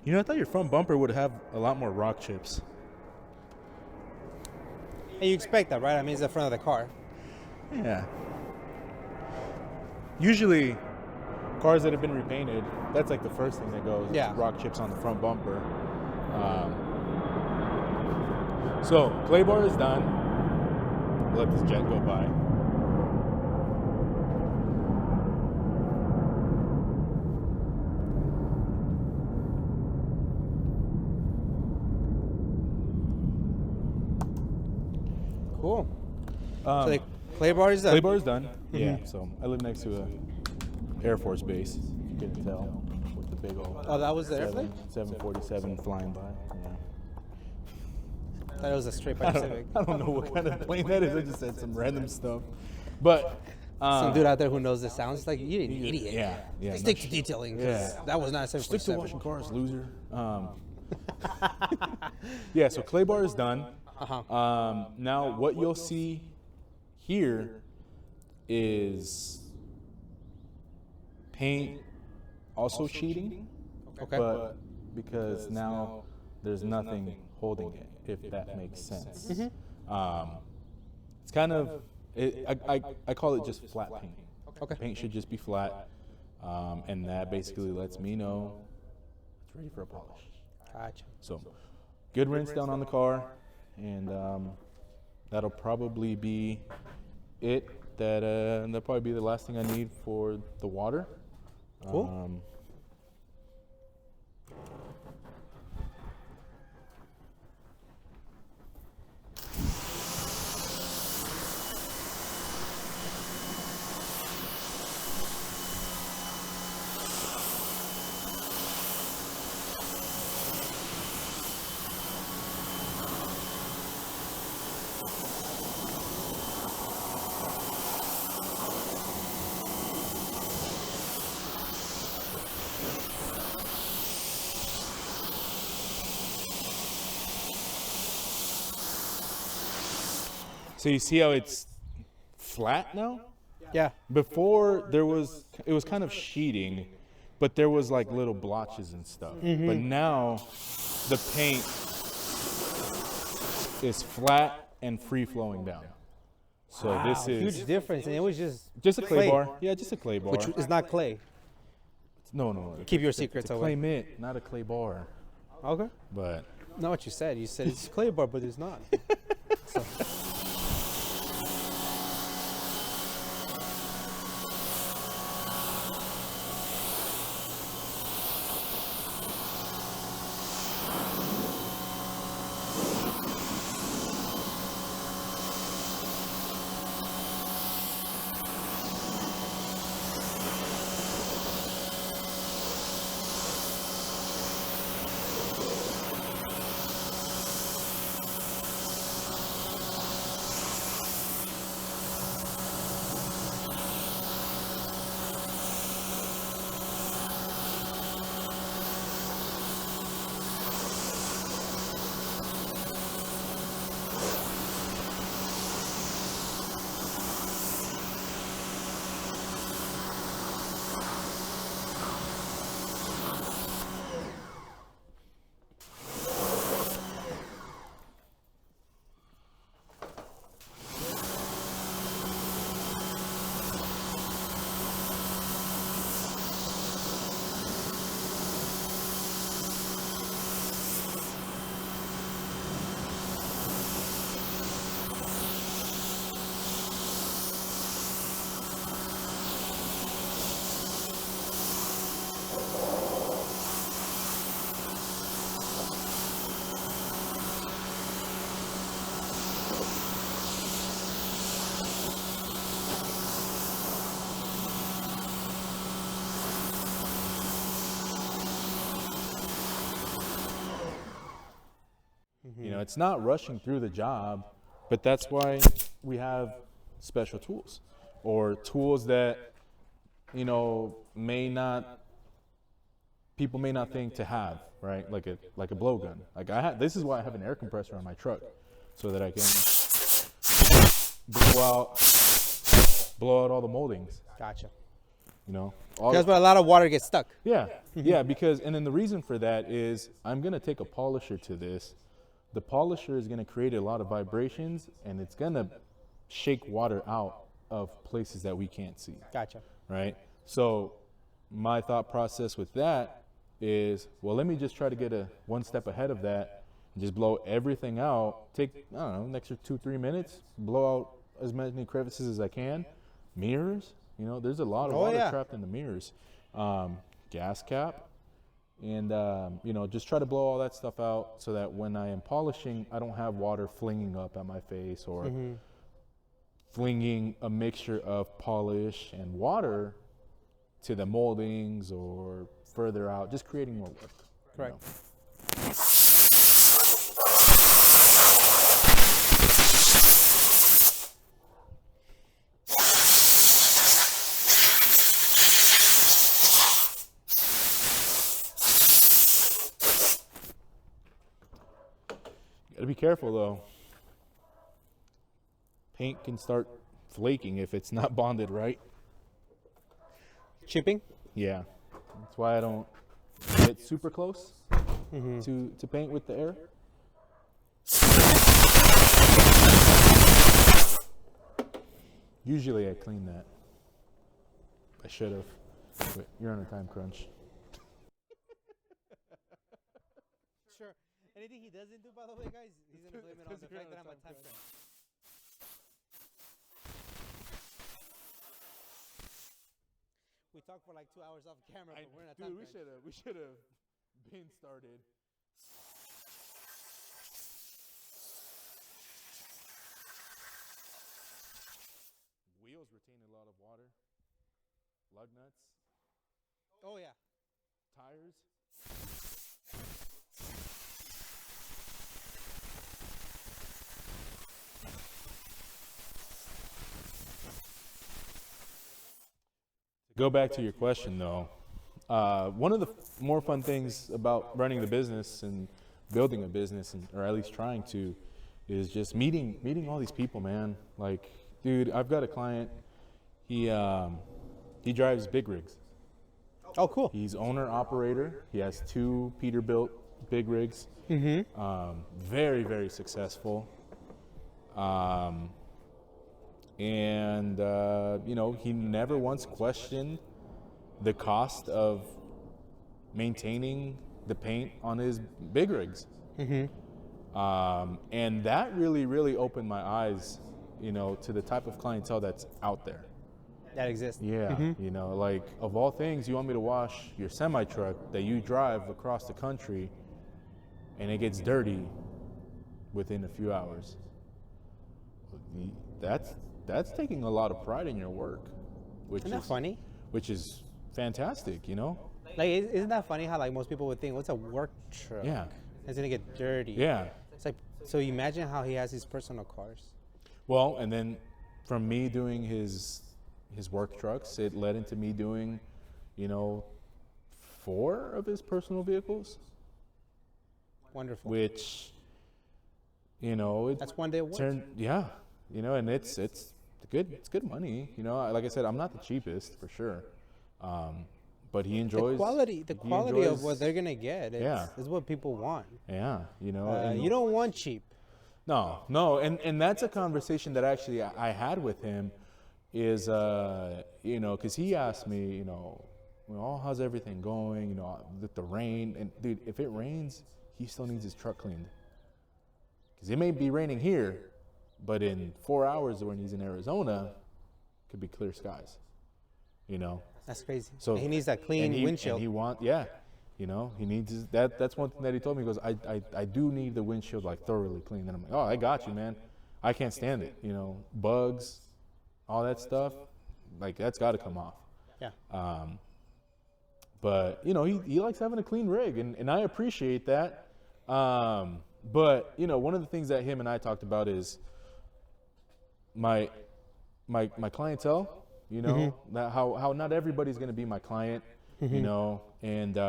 You know, I thought your front bumper would have a lot more rock chips. And you expect that, right? I mean, it's the front of the car. Yeah. Usually, cars that have been repainted, that's like the first thing that goes. Yeah. Rock chips on the front bumper. So, clay bar is done. We'll let this jet go by. Cool. So the clay bar is done. Clay bar is done. Yeah. So I live next to a Air Force base. You can tell with the big old. Oh, that was the airplane? 747 flying by. Yeah. That was a straight by Pacific. I don't know what kind of plane that is. I just said some random stuff. But Some dude out there who knows the sounds like you're an idiot. Yeah. Stick to detailing. 'Cause Yeah. That was not a Stick to 747. washing cars, loser. Yeah. So clay bar is done. Now what you'll see here is paint also sheeting, Okay. but because now there's nothing holding it, if that makes sense. It's kind of, I call it just flat paint. Okay. Paint should just be flat, and that basically lets me know it's ready for a polish. Gotcha. So, good rinse down on the car, and that'll probably be it. That'll probably be the last thing I need for the water. Cool. So you see how it's flat now? Yeah. Before it was kind of sheeting, but there was like little blotches and stuff. But now the paint is flat and free flowing down. So this is Huge difference. And it was just a clay bar. Yeah, just a clay bar. which is not clay. No. Keep your It's secrets a away. clay mitt, not a clay bar. Okay. But Not what you said. You said it's clay bar, but it's not. So. You know, it's not rushing through the job, but that's why we have special tools or tools that, you know, people may not think to have, right? Like a blowgun. Like this is why I have an air compressor on my truck, so that I can blow out all the moldings. Gotcha. You know, That's where a lot of water gets stuck. Yeah, yeah. And then the reason for that is I'm gonna take a polisher to this. The polisher is gonna create a lot of vibrations, and it's gonna shake water out of places that we can't see. Gotcha. Right. So my thought process with that is, well, let me just try to get one step ahead of that and just blow everything out. Take, I don't know, an extra 2-3 minutes, blow out as many crevices as I can. Mirrors, you know, there's a lot of water trapped in the mirrors. Gas cap, and you know, just try to blow all that stuff out so that when I am polishing, I don't have water flinging up at my face or flinging a mixture of polish and water to the moldings or further out, just creating more work. Correct. You know? Gotta be careful though. Paint can start flaking if it's not bonded right. Chipping? Yeah. That's why I don't get super close to paint with the air. Usually I clean that. I should have. But you're on a time crunch. Sure. Anything he doesn't do, by the way, guys, he's going to blame it on the fact that I'm a time crunch. We talked for like 2 hours off camera, but we're in a time crunch. We should have been started. Wheels retain a lot of water. Lug nuts. Oh yeah. Tires. Go back to your question though. One of the more fun things about running the business and building a business, or at least trying to, is just meeting all these people, man. Like, dude, I've got a client. He drives big rigs. Oh, cool. He's owner operator. He has 2 Peterbilt big rigs. Very, very successful. And you know, he never once questioned the cost of maintaining the paint on his big rigs. And that really, really opened my eyes, you know, to the type of clientele that's out there. That exists. Yeah, you know, like, of all things, you want me to wash your semi-truck that you drive across the country and it gets dirty within a few hours. That's taking a lot of pride in your work, which Isn't that funny? Which is fantastic, you know? Like, isn't that funny how like most people would think, what's a work truck? Yeah. It's gonna get dirty. Yeah. It's like, so imagine how he has his personal cars. Well, and then from me doing his work trucks, it led into me doing, you know, 4 of his personal vehicles. Wonderful. Which, you know, that's one day of work. Yeah, you know, and it's good money. You know, like I said, I'm not the cheapest for sure, but he enjoys the quality of what they're gonna get. Is what people want. Yeah, you know, you don't want cheap. No, and that's a conversation that actually I had with him. Is you know, because he asked me, you know, how's everything going? You know, with the rain, and dude, if it rains, he still needs his truck cleaned. Because it may be raining here, but in 4 hours when he's in Arizona, could be clear skies. You know. That's crazy. So he needs that clean windshield. And you know, he needs that. That's one thing that he told me. He goes, I do need the windshield like thoroughly clean. And I'm like, oh, I got you, man. I can't stand it. You know, bugs, all that stuff, like that's got to come off. Yeah. But you know, he likes having a clean rig, and I appreciate that. But one of the things that him and I talked about is my clientele. That how not everybody's going to be my client. And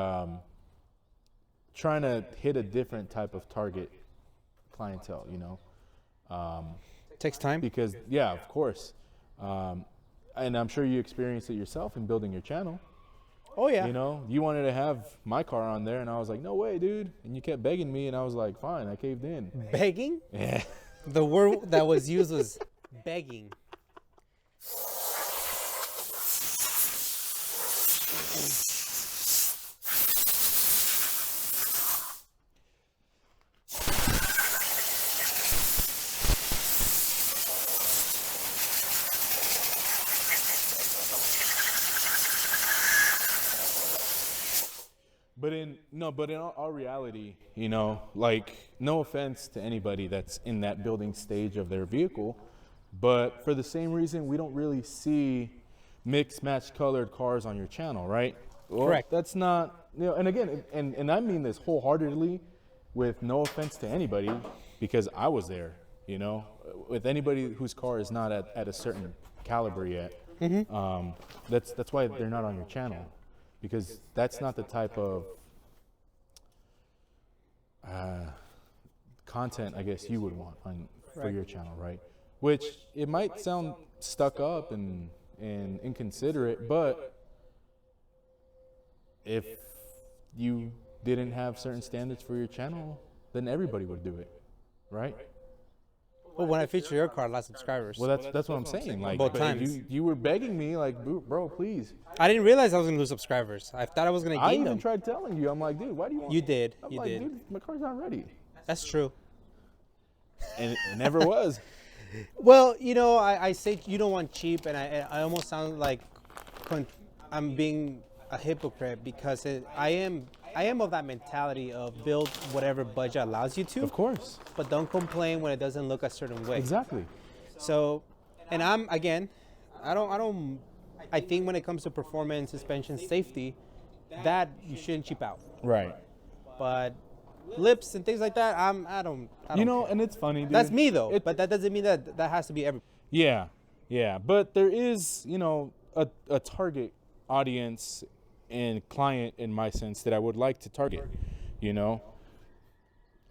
trying to hit a different type of target clientele. Takes time. Because yeah, of course. And I'm sure you experienced it yourself in building your channel. Oh yeah. You wanted to have my car on there, and I was like, no way, dude. And you kept begging me, and I was like, fine, I caved in. Begging? Yeah. The word that was used was begging. But in all reality, like, no offense to anybody that's in that building stage of their vehicle, but for the same reason, we don't really see mixed match colored cars on your channel, right? Well, correct. That's not, and again, and I mean this wholeheartedly with no offense to anybody, because I was there, with anybody whose car is not at a certain caliber yet. That's why they're not on your channel, because that's not the type of content I guess you would want for your channel, right? Which it might sound stuck up and inconsiderate, but if you didn't have certain standards for your channel, then everybody would do it, right? Well, when I feature your car, a lot of subscribers. Well, that's what I'm saying. Like, both times. You were begging me, like, bro, please. I didn't realize I was gonna lose subscribers. I thought I was gonna gain I them. even tried telling you. I'm like, dude, why do you want? You did. I'm You like, did. dude, my car's not ready. That's true. And it never was. Well, I say you don't want cheap, and I almost sound like I'm being a hypocrite because I am of that mentality of build whatever budget allows you to. Of course. But don't complain when it doesn't look a certain way. Exactly. So, and I think when it comes to performance, suspension, safety, that you shouldn't cheap out. Right. But lips and things like that, I don't care. And it's funny, dude. That's me though, but that doesn't mean that has to be every. Yeah. But there is, a target audience and client in my sense that I would like to target,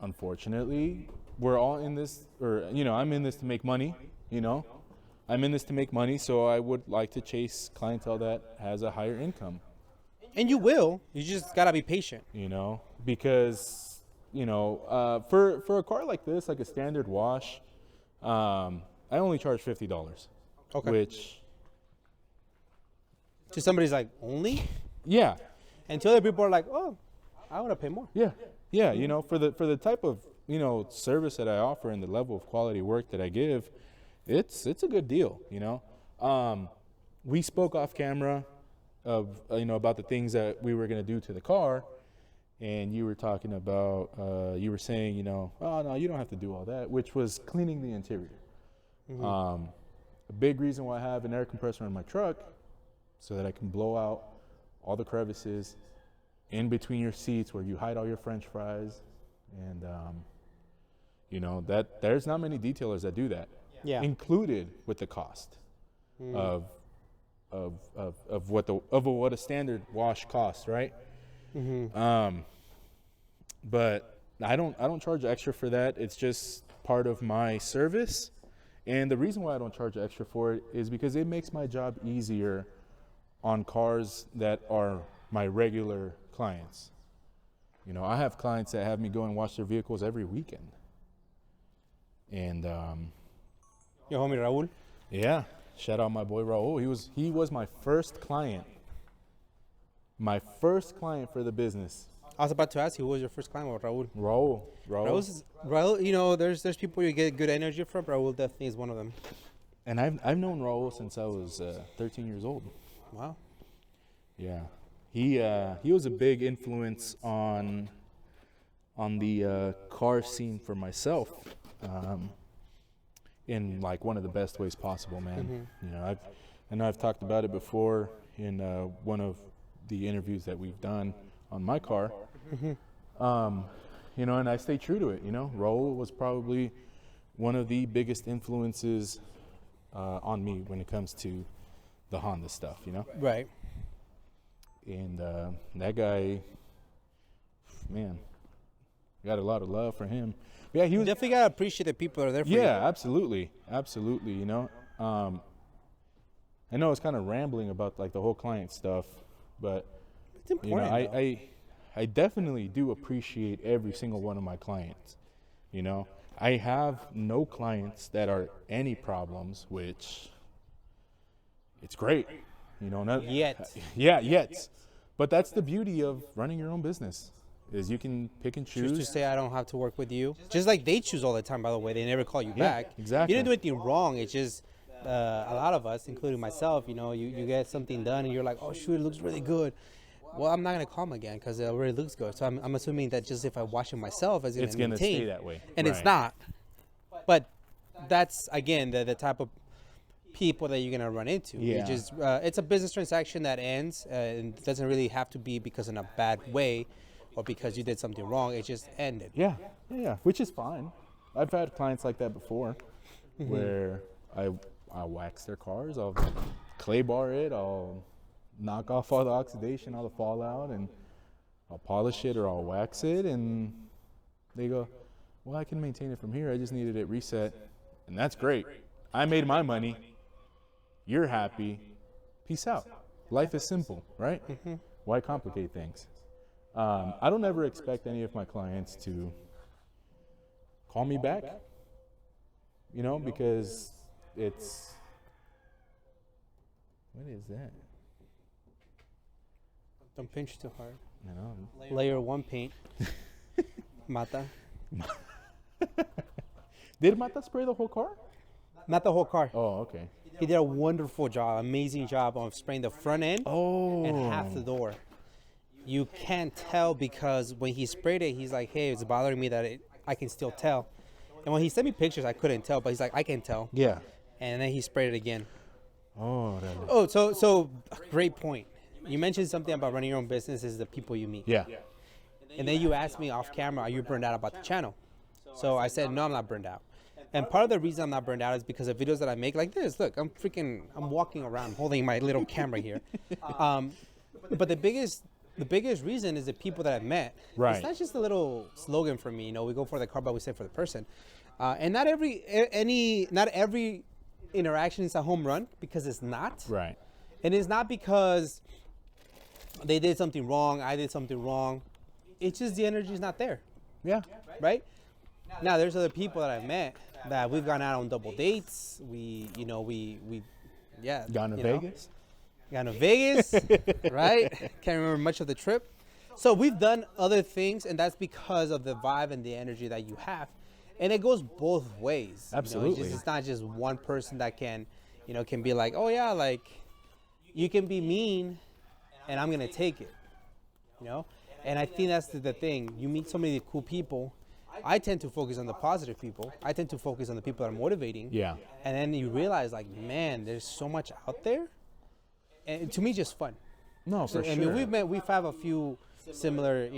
Unfortunately, we're all in this, or, I'm in this to make money, I'm in this to make money, so I would like to chase clientele that has a higher income. And you will. You just gotta be patient. Because, for a car like this, like a standard wash, I only charge $50. Okay. Which, to somebody's like, only? yeah. And to other people are like, oh, I want to pay more. Yeah. For the type of service that I offer and the level of quality work that I give, it's a good deal. We spoke off camera of about the things that we were gonna do to the car, and you were talking about you were saying oh no, you don't have to do all that, which was cleaning the interior. A big reason why I have an air compressor in my truck, so that I can blow out all the crevices in between your seats where you hide all your French fries, and that there's not many detailers that do that. Yeah. Included with the cost of what a standard wash costs, right? But I don't charge extra for that. It's just part of my service, and the reason why I don't charge extra for it is because it makes my job easier on cars that are my regular clients. I have clients that have me go and wash their vehicles every weekend. And your homie Raul? Yeah, shout out my boy Raul. He was my first client. My first client for the business. I was about to ask you, who was your first client with Raul? Raul. There's people you get good energy from. Raul definitely is one of them. And I've known Raul since I was 13 years old. Wow. Yeah, he was a big influence on the car scene for myself, in like one of the best ways possible, man. I know I've talked about it before in one of the interviews that we've done on my car. you know, and I stay true to it. You know, Raul was probably one of the biggest influences on me when it comes to the Honda stuff, you know? Right. And that guy, man, got a lot of love for him. Yeah, he was Definitely gotta appreciate the people that are there for you. yeah, absolutely, you know. I know it's kind of rambling about like the whole client stuff, but It's you know, important. I definitely do appreciate every single one of my clients. You know, I have no clients that are any problems, which it's great. You know, not Yet. yeah, yet. But that's the beauty of running your own business, is you can pick and Choose to choose. say I don't have to work with you. Just like they choose all the time, by the way. They never call you Yeah, back. exactly. You didn't do anything wrong. It's just a lot of us, including myself, you know, you get something done and you're like, oh, shoot, it looks really good. Well, I'm not going to call him again because it already looks good. So I'm assuming that just if I wash it myself, it's going to stay that way. And it's Right. not. But that's, again, the type of people that you're going to run into. Yeah. It's a business transaction that ends, and it doesn't really have to be because in a bad way or because you did something wrong. It just ended. Yeah, which is fine. I've had clients like that before, where I wax their cars, I'll clay bar it, I'll knock off all the oxidation, all the fallout, and I'll polish it or I'll wax it, and they go, well, I can maintain it from here. I just needed it reset, and that's great. I made my money. You're happy. Peace out. Life is simple, right? Why complicate things? I don't ever expect any of my clients to call me back, you know, because it's, what is that? Don't pinch too hard. You know, Layer 1 paint. Mata. did Mata spray the whole car? Not the whole car. Oh, okay. He did a wonderful job, amazing job on spraying the front end Oh. and half the door. You can't tell because when he sprayed it, he's like, hey, it's bothering me that I can still tell. And when he sent me pictures, I couldn't tell, but he's like, I can tell. Yeah. And then he sprayed it again. Oh, really? Oh, so great point. You mentioned something about running your own business is the people you meet. Yeah. And then you asked me off camera, are you burned out about the channel? So I said, no, I'm not burned out. And part of the reason I'm not burned out is because of videos that I make like this. Look, I'm walking around holding my little camera here. But the biggest reason is the people that I've met. Right. It's not just a little slogan for me. You know, we go for the car, but we stay for the person. And not every interaction is a home run, because it's not. Right. And it's not because they did something wrong, I did something wrong. It's just the energy is not there. Yeah. Right? Now there's other people that I've met that we've gone out on double dates. We Gone to Vegas? Gone to Vegas, right? Can't remember much of the trip. So we've done other things, and that's because of the vibe and the energy that you have. And it goes both ways. Absolutely. It's not just one person that can be like, oh yeah, like you can be mean and I'm gonna take it. You know? And I think that's the thing. You meet so many cool people. I tend to focus on the positive people. I tend to focus on the people that are motivating. Yeah. And then you realize, like, man, there's so much out there. And to me, just fun. No, for I sure. mean, we've had a few similar,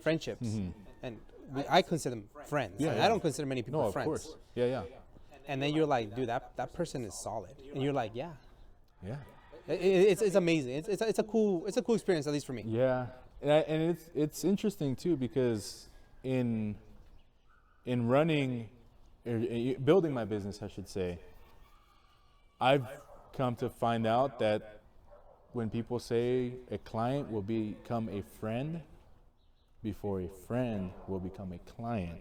friendships. And I consider them friends. Yeah, And yeah. I don't consider many people No, of friends. course. Yeah, yeah. And then you're like, dude, that person is solid. And you're like, yeah. Yeah. It's amazing. It's a cool experience, at least for me. Yeah. And it's interesting too, because in running, building my business, I should say, I've come to find out that when people say a client will become a friend before a friend will become a client,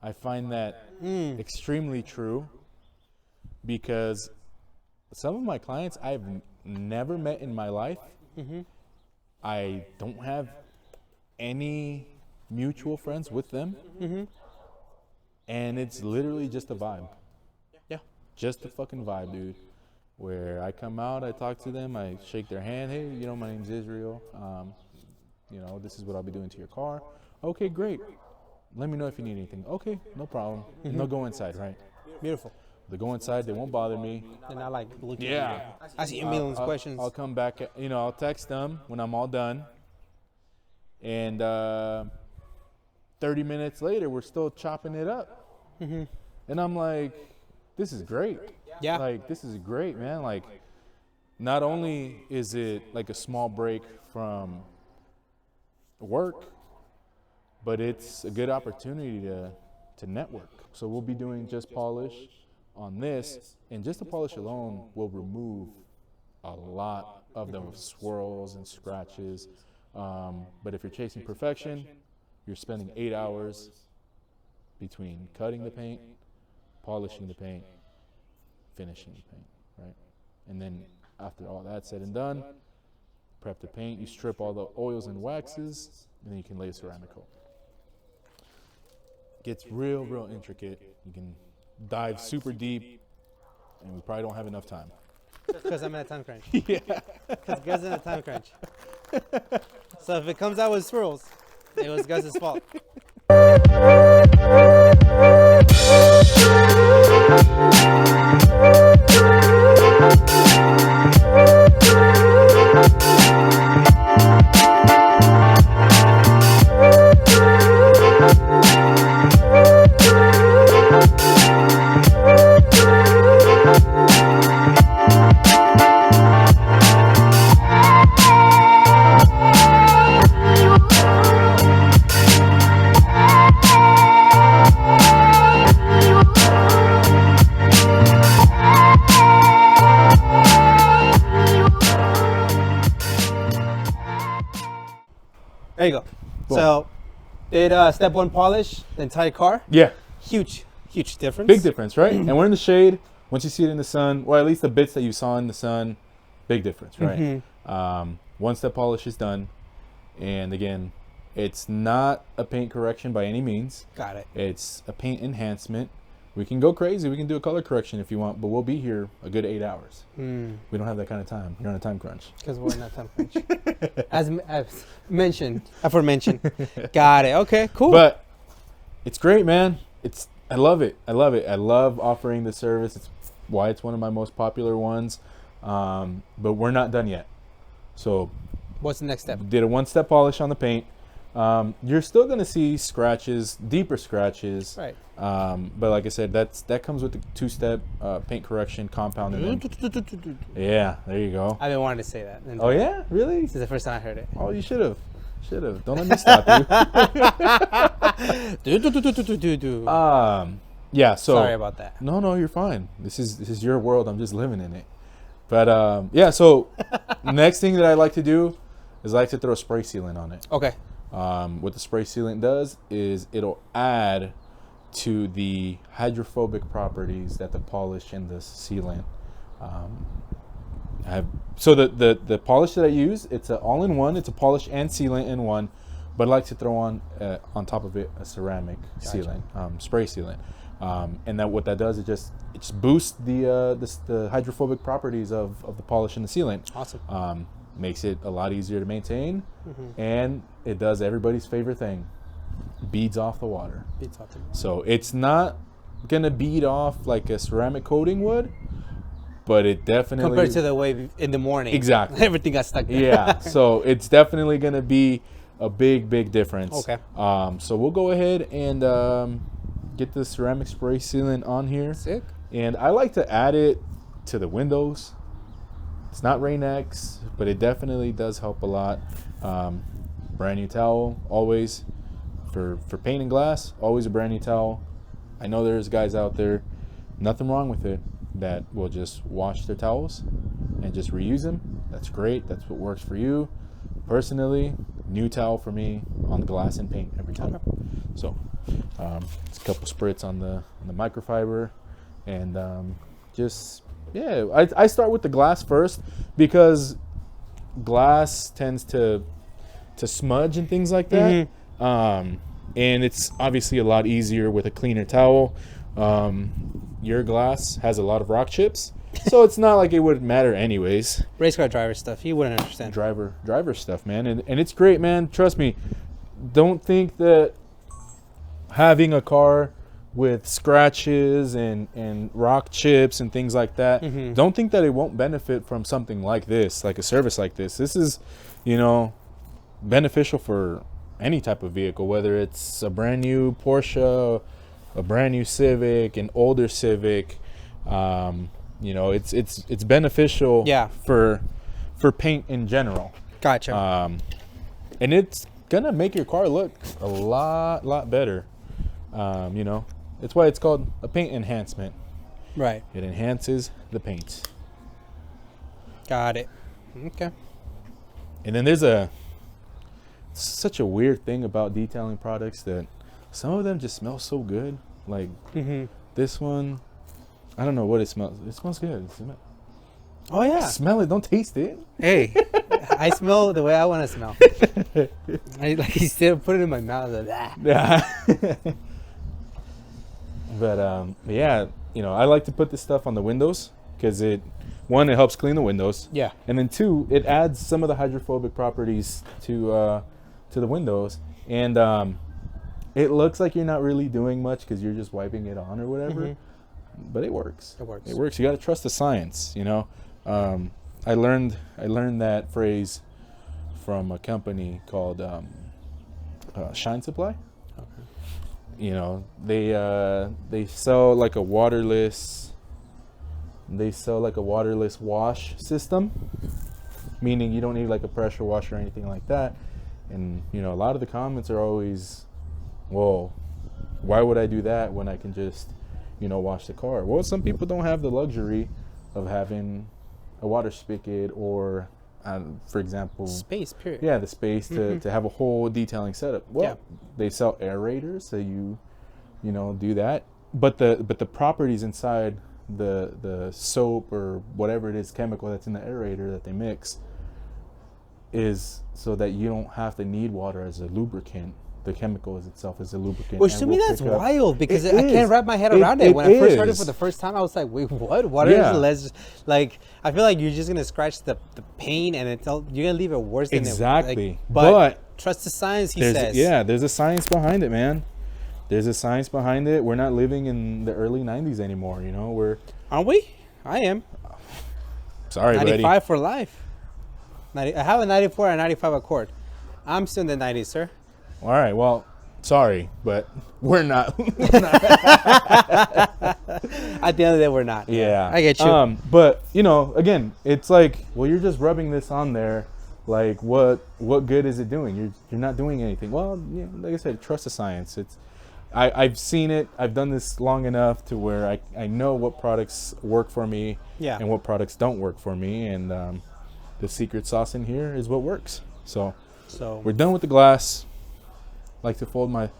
I find that extremely true, because some of my clients I've never met in my life. I don't have any mutual friends with them. And it's literally just a vibe. Yeah. Just a fucking vibe, dude. Where I come out, I talk to them, I shake their hand. Hey, my name's Israel. This is what I'll be doing to your car. Okay, great. Let me know if you need anything. Okay, no problem. And they'll go inside, right? Beautiful. They go inside, they won't bother me. And not like looking Yeah. at you. I see a million questions. I'll come back, I'll text them when I'm all done. And 30 minutes later, we're still chopping it up. Mm-hmm. And I'm like, this is great. Yeah. Like, this is great, man. Like, not only is it like a small break from work, but it's a good opportunity to network. So we'll be doing just polish on this, and just the polish alone will remove a lot of the swirls and scratches. But if you're chasing perfection, you're spending 8 hours between cutting the paint, polishing the paint, finishing the paint, right? And then after all that's said and done, prep the paint, you strip all the oils and waxes, and then you can lay a ceramic coat. Gets real intricate. You can dive super deep, and we probably don't have enough time. Because I'm in a time crunch. Yeah. Because Gus in a time crunch. So if it comes out with swirls, it was Gus's fault. There you go. Boom. So, did step one polish the entire car? Yeah. Huge difference. Big difference, right? And we're in the shade. Once you see it in the sun, well, at least the bits that you saw in the sun, big difference, right? Mm-hmm. Once the polish is done, and again, it's not a paint correction by any means. Got it. It's a paint enhancement. We can go crazy. We can do a color correction if you want, but we'll be here a good 8 hours. We don't have that kind of time. You're on a time crunch. Because we're in a time crunch. As mentioned, aforementioned. Got it. Okay, cool. But it's great, man. I love it. I love offering the service. It's why it's one of my most popular ones. But we're not done yet. So what's the next step? did a one-step polish on the paint. You're still going to see scratches, deeper scratches. Right. But like I said, that comes with the two-step paint correction, compound. Yeah, there you go. I've been wanting to say that. Oh, yeah? Really? This is the first time I heard it. Oh, you should have. Don't let me stop you. Yeah, so. Sorry about that. No, you're fine. This is your world. I'm just living in it. But, yeah, so next thing that I like to do is I like to throw spray sealant on it. Okay. What the spray sealant does is it'll add to the hydrophobic properties that the polish and the sealant have. So the polish that I use, it's an all-in-one. It's a polish and sealant in one, but I like to throw on top of it a ceramic sealant, spray sealant, and that what that does it just boosts the hydrophobic properties of the polish and the sealant. Awesome. Makes it a lot easier to maintain, and it does everybody's favorite thing: beads off the water. Beads off the water. So it's not gonna bead off like a ceramic coating would, but it definitely compared to the way in the morning. Exactly. Everything got stuck there. Yeah. So it's definitely gonna be a big difference. Okay. So we'll go ahead and get the ceramic spray sealant on here. Sick. And I like to add it to the windows. It's not Rain-X, but it definitely does help a lot. Brand new towel, always. For paint and glass, always a brand new towel. I know there's guys out there, nothing wrong with it, that will just wash their towels and just reuse them. That's great. That's what works for you. Personally, new towel for me on the glass and paint every time. Okay. So, it's a couple spritz on the microfiber, and just. Yeah, I start with the glass first because glass tends to smudge and things like that. And it's obviously a lot easier with a cleaner towel. Your glass has a lot of rock chips, so it's not like it would matter anyways. Race car driver stuff, you wouldn't understand. Driver stuff, man. And it's great, man. Trust me. Don't think that having a car with scratches and rock chips and things like that, don't think that it won't benefit from something like this, like a service like this. This is, beneficial for any type of vehicle, whether it's a brand new Porsche, a brand new Civic, an older Civic. You know, it's beneficial for paint in general. Gotcha. And it's gonna make your car look a lot better. You know, it's why it's called a paint enhancement. Right. It enhances the paint. Got it. Okay. And then there's such a weird thing about detailing products that some of them just smell so good. Like this one, I don't know what it smells. It smells good. Oh yeah. Smell it, don't taste it. Hey, I smell the way I want to smell. I like you still put it in my mouth. Like, Yeah. But yeah, you know, I like to put this stuff on the windows because it helps clean the windows. Yeah. And then 2, it adds some of the hydrophobic properties to the windows, and it looks like you're not really doing much because you're just wiping it on or whatever. But it works. It works. It works. You got to trust the science, you know. I learned that phrase from a company called Shine Supply. Okay. You know, they sell like a waterless wash system, meaning you don't need like a pressure washer or anything like that. And you know, a lot of the comments are always, well, why would I do that when I can just, you know, wash the car? Well, some people don't have the luxury of having a water spigot or, for example, space. Period. Yeah, the space to have a whole detailing setup. Well, they sell aerators, so you know, do that. But the properties inside the soap or whatever it is, chemical that's in the aerator that they mix, is so that you don't have to need water as a lubricant. The chemical itself is a lubricant. Which to me that's wild because I can't wrap my head around it. When I first heard it for the first time, I was like, wait, what? Water is less, like, I feel like you're just gonna scratch the paint and you're gonna leave it worse than exactly. Like, but trust the science, he says. Yeah, there's a science behind it, man. There's a science behind it. We're not living in the early 90s anymore, you know. Aren't we? I am. Sorry, 95 buddy. for life. I have a 94 and a 95 Accord. I'm still in the 90s, sir. All right, well, sorry, but we're not. At the end of the day, we're not. Yeah. I get you. But, you know, again, it's like, well, you're just rubbing this on there. Like, what good is it doing? You're not doing anything. Well, yeah, like I said, trust the science. I've seen it. I've done this long enough to where I know what products work for me and what products don't work for me. And the secret sauce in here is what works. So we're done with the glass. Like to fold my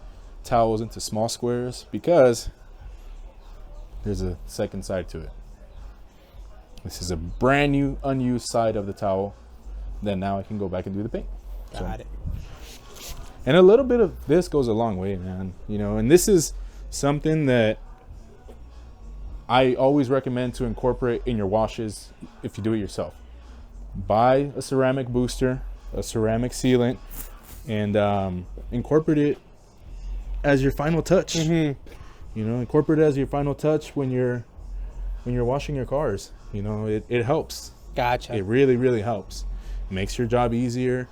towels into small squares because there's a second side to it. This is a brand new unused side of the towel. Then now I can go back and do the paint. Got it. And a little bit of this goes a long way, man. You know, and this is something that I always recommend to incorporate in your washes if you do it yourself. Buy a ceramic booster, a ceramic sealant, and incorporate it as your final touch. You know, incorporate it as your final touch when you're washing your cars. You know, it helps. Gotcha. It really, really helps. It makes your job easier.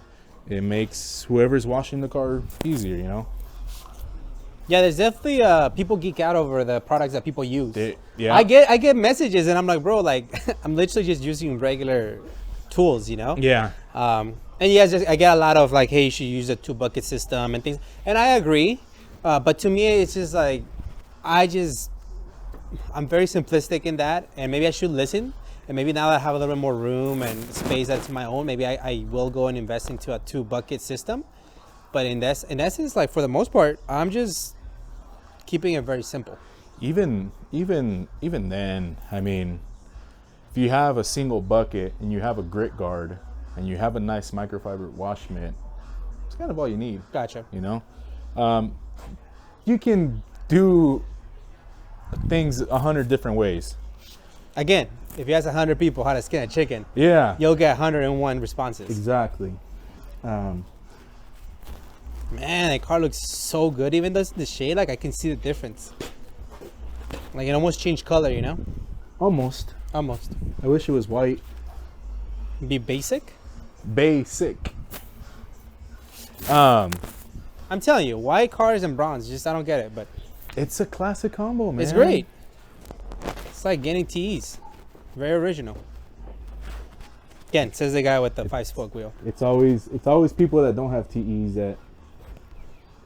It makes whoever's washing the car easier, you know? Yeah, there's definitely people geek out over the products that people use. Yeah. I get messages and I'm like, bro, like I'm literally just using regular tools, you know? Yeah. And yes, I get a lot of like, hey, you should use a 2-bucket system and things. And I agree. But to me, it's just like, I'm very simplistic in that. And maybe I should listen. And maybe now that I have a little bit more room and space that's my own, maybe I will go and invest into a 2-bucket system. But in essence, like for the most part, I'm just keeping it very simple. Even then, I mean, if you have a single bucket and you have a grit guard and you have a nice microfiber wash mitt, it's kind of all you need. Gotcha. You know, you can do things 100 different ways. Again, if you ask 100 people how to skin a chicken, you'll get 101 responses. Exactly. Man, that car looks so good. Even though it's the shade, like I can see the difference. Like it almost changed color, you know? Almost. I wish it was white. Be basic. Basic. I'm telling you, white cars and bronze. Just I don't get it, but It's a classic combo, man. it's great. It's like getting TEs. Very original. Again, says the guy with the 5-spoke wheel. It's always people that don't have TEs that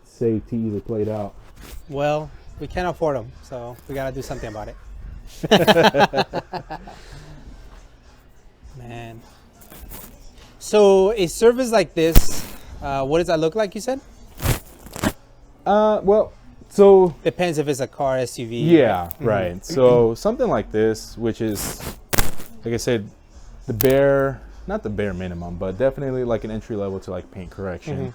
say TEs are played out. Well, we can't afford them, so we gotta do something about it. Man. So a service like this, what does that look like? You said Well, so depends if it's a car, SUV. yeah, right. So something like this, which is, like I said, not the bare minimum, but definitely like an entry level to like paint correction,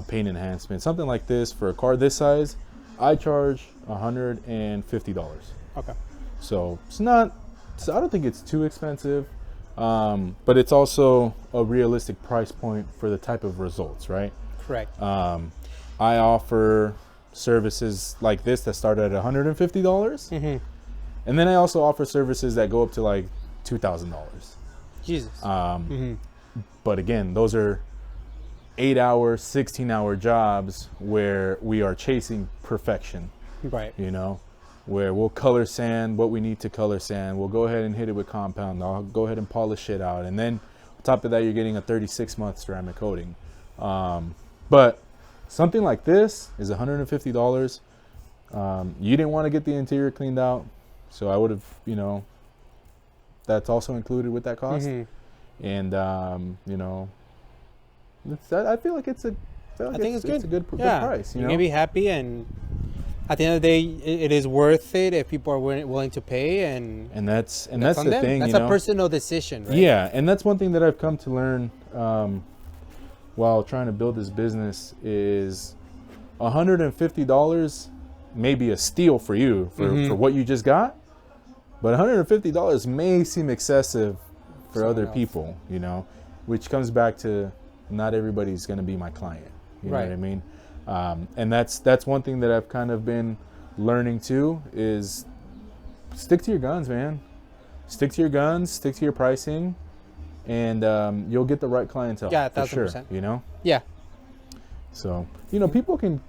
paint enhancement, something like this for a car this size, I charge $150. Okay. So it's not. So I don't think it's too expensive, but it's also a realistic price point for the type of results, right? Correct. I offer services like this that start at $150, and then I also offer services that go up to like $2,000. Jesus. But again, those are 8-hour, 16-hour jobs where we are chasing perfection. Right. You know, where we'll color sand what we need to color sand. We'll go ahead and hit it with compound. I'll go ahead and polish it out. And then on top of that, you're getting a 36-month ceramic coating. But something like this is $150. You didn't want to get the interior cleaned out, so I would have, you know, that's also included with that cost. And, you know, I feel like it's a, I think it's good. It's a good Yeah. price. You You're know? gonna be happy, and at the end of the day, it is worth it if people are willing to pay, and that's on the them. thing. That's you a know? personal decision, right? Yeah, and that's one thing that I've come to learn while trying to build this business is $150 may be a steal for you for what you just got, but $150 may seem excessive for other people, you know, which comes back to not everybody's going to be my client. You know what I mean? And that's one thing that I've kind of been learning too is stick to your guns, man. Stick to your guns, stick to your pricing, and you'll get the right clientele. Yeah, for sure. 1,000%. You know? Yeah. So, you know, people can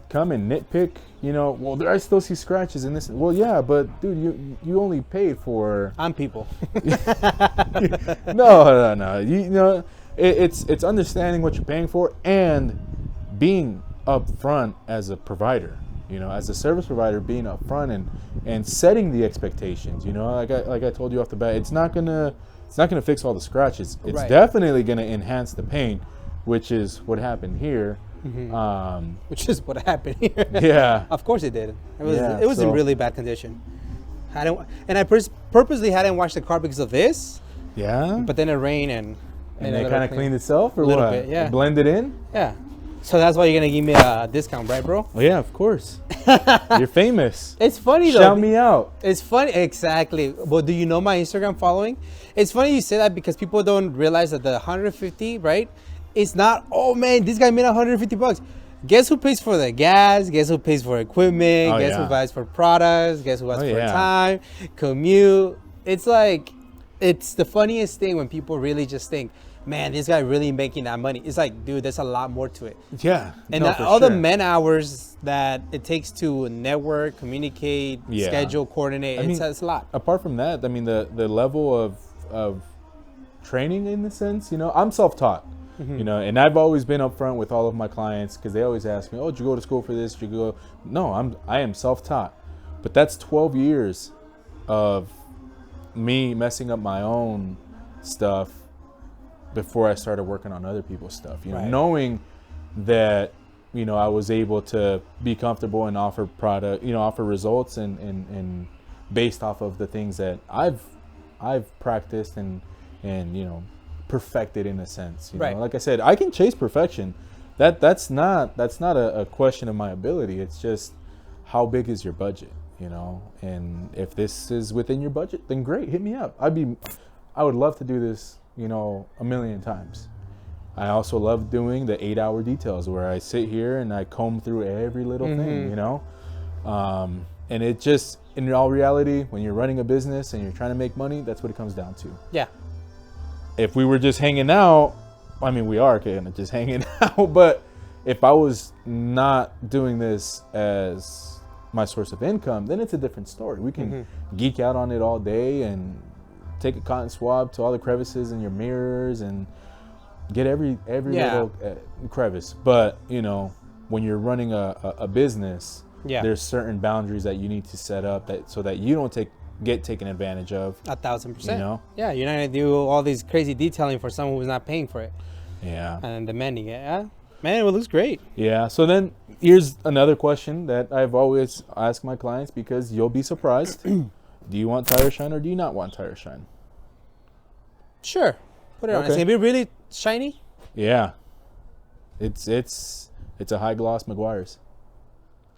come and nitpick, you know, well, I still see scratches in this. Well, yeah, but dude, you only paid for... I'm people. No. You know, it's understanding what you're paying for and being upfront as a provider, you know, as a service provider, being upfront and setting the expectations, you know, like I told you off the bat, it's not gonna fix all the scratches. It's definitely gonna enhance the paint, which is what happened here. Which is what happened here. Yeah. Of course it did. It was in really bad condition. I purposely hadn't washed the car because of this. Yeah. But then it rained and it kind of cleaned itself, or a little what? bit, yeah. It blended in. Yeah. So that's why you're gonna give me a discount, right, bro? Oh yeah, of course. You're famous. It's funny though. Shout me out. It's funny, exactly. Well, do you know my Instagram following? It's funny you say that because people don't realize that the 150, right? It's not, oh man, this guy made $150. Guess who pays for the gas? Guess who pays for equipment? Guess who buys for products? Guess who has for time, commute? It's like, it's the funniest thing when people really just think, man, this guy really making that money. It's like, dude, there's a lot more to it. Yeah. And all the man hours that it takes to network, communicate, schedule, coordinate, it's a lot. Apart from that, I mean, the level of training in the sense, you know, I'm self-taught. You know, and I've always been upfront with all of my clients because they always ask me, "Oh, did you go to school for this? Did you go?" No, I am self-taught, but that's 12 years of me messing up my own stuff before I started working on other people's stuff. You know, knowing that, you know, I was able to be comfortable and offer product, you know, offer results and based off of the things that I've practiced and you know, perfected in a sense, you know. Like I said, I can chase perfection. That's not a question of my ability. It's just how big is your budget, you know. And if this is within your budget, then great, hit me up. I would love to do this, you know, a million times. I also love doing the 8-hour details where I sit here and I comb through every little thing, you know. And it just, in all reality, when you're running a business and you're trying to make money, that's what it comes down to. Yeah. If we were just hanging out, I mean, we are kind of just hanging out, but if I was not doing this as my source of income, then it's a different story. We can geek out on it all day and take a cotton swab to all the crevices in your mirrors and get every little crevice. But you know, when you're running a business, there's certain boundaries that you need to set up so that you don't get taken advantage of. 1,000%. You know? Yeah, you're not gonna do all these crazy detailing for someone who's not paying for it. Yeah. And demanding it. Yeah. Man, it looks great. Yeah. So then here's another question that I've always asked my clients, because you'll be surprised. Do you want tire shine or do you not want tire shine? Sure. Put it on. It's gonna be really shiny. Yeah. It's a high gloss McGuire's.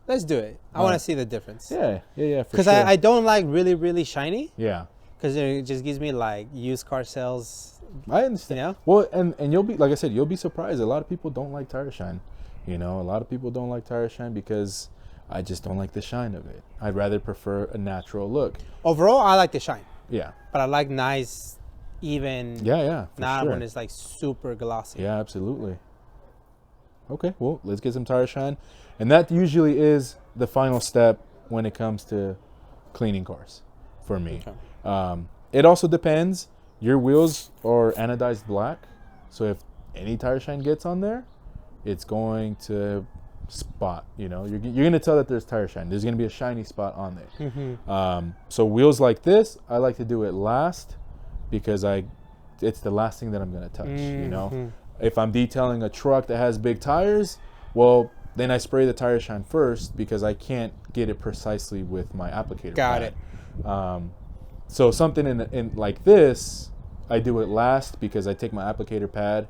Let's do it. I want to see the difference. Yeah. Because I don't like really, really shiny. Yeah. Because it just gives me like used car sales. I understand. You know? Well, and you'll be, like I said, you'll be surprised. A lot of people don't like tire shine. You know, a lot of people don't like tire shine because I just don't like the shine of it. I'd rather prefer a natural look. Overall, I like the shine. Yeah. But I like nice, even. Yeah. Not when it's like super glossy. Yeah, absolutely. Okay, well, let's get some tire shine. And that usually is the final step when it comes to cleaning cars for me. Okay. It also depends. Your wheels are anodized black, so if any tire shine gets on there, it's going to spot. You know, you're going to tell that there's tire shine. There's going to be a shiny spot on there. So wheels like this, I like to do it last because it's the last thing that I'm going to touch. You know, if I'm detailing a truck that has big tires, well, then I spray the tire shine first because I can't get it precisely with my applicator. Got it. So something in like this, I do it last because I take my applicator pad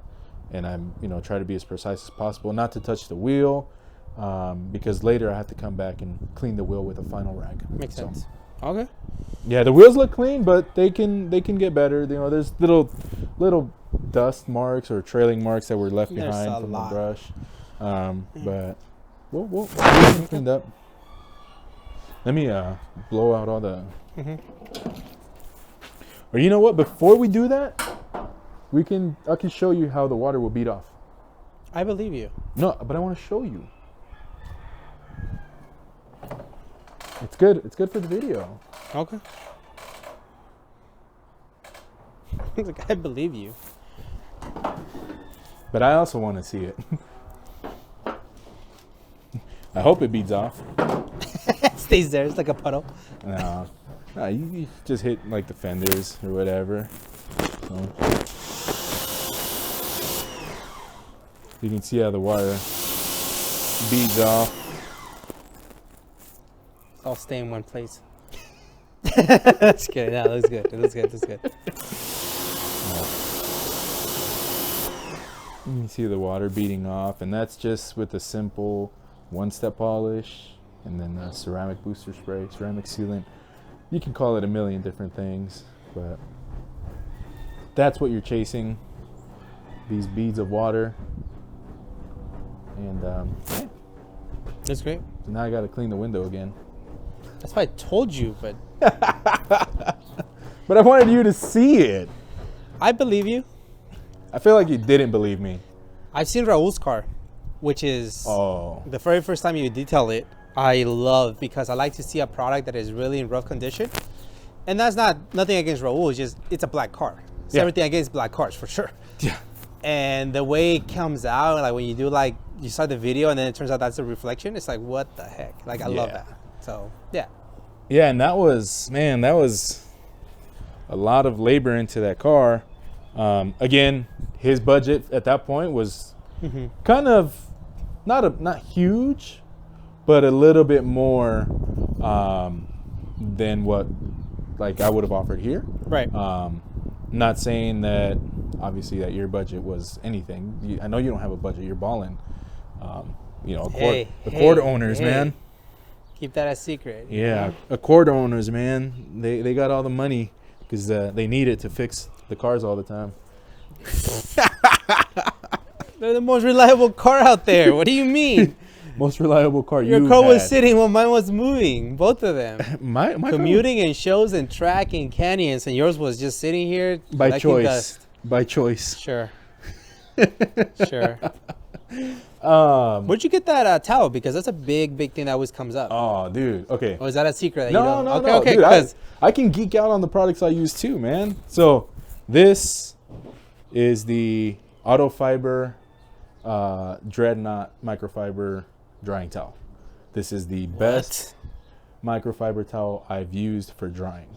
and I'm, try to be as precise as possible, not to touch the wheel, because later I have to come back and clean the wheel with a final rag. Makes sense. Okay. Yeah, the wheels look clean, but they can get better. There's little dust marks or trailing marks that were left behind from the brush. But we'll get it cleaned up. Let me blow out all the. Or you know what? Before we do that, I can show you how the water will beat off. I believe you. No, but I want to show you. It's good. It's good for the video. Okay. I believe you. But I also want to see it. I hope it beads off. It stays there. It's like a puddle. No, you just hit like the fenders or whatever. So, you can see how the wire beads off. I'll stay in one place. That's good. Yeah, that's good. That's good. That's good. You can see the water beating off, and that's just with a simple one-step polish and then a ceramic booster spray, ceramic sealant. You can call it a million different things, but that's what you're chasing, these beads of water. And yeah. That's great. So now I got to clean the window again. That's why I told you, but but I wanted you to see it. I believe you. I feel like you didn't believe me. I've seen Raul's car, which is the very first time you detail it. I love, because I like to see a product that is really in rough condition. And that's nothing against Raul, it's a black car. It's everything against black cars for sure. Yeah. And the way it comes out, like when you do you start the video and then it turns out that's a reflection, it's like, what the heck? Like, I love that. So, yeah. Yeah, and that was a lot of labor into that car. Again, his budget at that point was kind of not huge, but a little bit more than what I would have offered here. Right. Not saying that obviously that your budget was anything. I know you don't have a budget. You're balling. Accord owners, man. Keep that a secret. Yeah, Accord owners, man. They got all the money because they need it to fix the cars all the time. They're the most reliable car out there. What do you mean? Most reliable car Your car was sitting while mine was moving. Both of them. my commuting and shows and track and canyons, and yours was just sitting here by choice. Dust. By choice. Sure. Sure. Where'd you get that towel? Because that's a big thing that always comes up. Oh, dude. Okay. Or is that a secret? That No, you don't? no, Okay, no. okay. Dude, I can geek out on the products I use too, man. So this is the Auto Fiber Dreadnought microfiber drying towel. This is the best microfiber towel I've used for drying.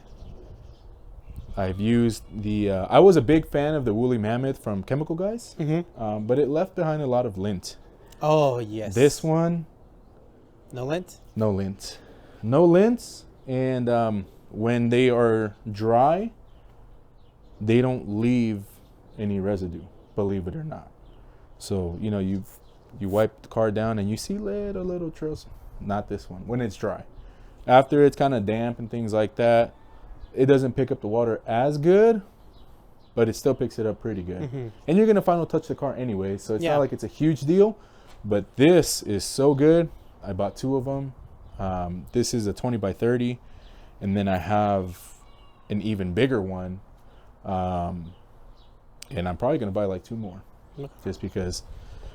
I've used the, I was a big fan of the Woolly Mammoth from Chemical Guys, but it left behind a lot of lint. Oh, yes. This one, no lint? no lint. No lints, and when they are dry, they don't leave any residue, believe it or not. So, you know, you wipe the car down and you see little trails. Not this one, when it's dry. After it's kind of damp and things like that, it doesn't pick up the water as good, but it still picks it up pretty good. And you're gonna final touch the car anyway, so it's not like it's a huge deal. But this is so good. I bought 2 of them. This is a 20 by 30, and then I have an even bigger one, and I'm probably gonna buy like 2 more, just because,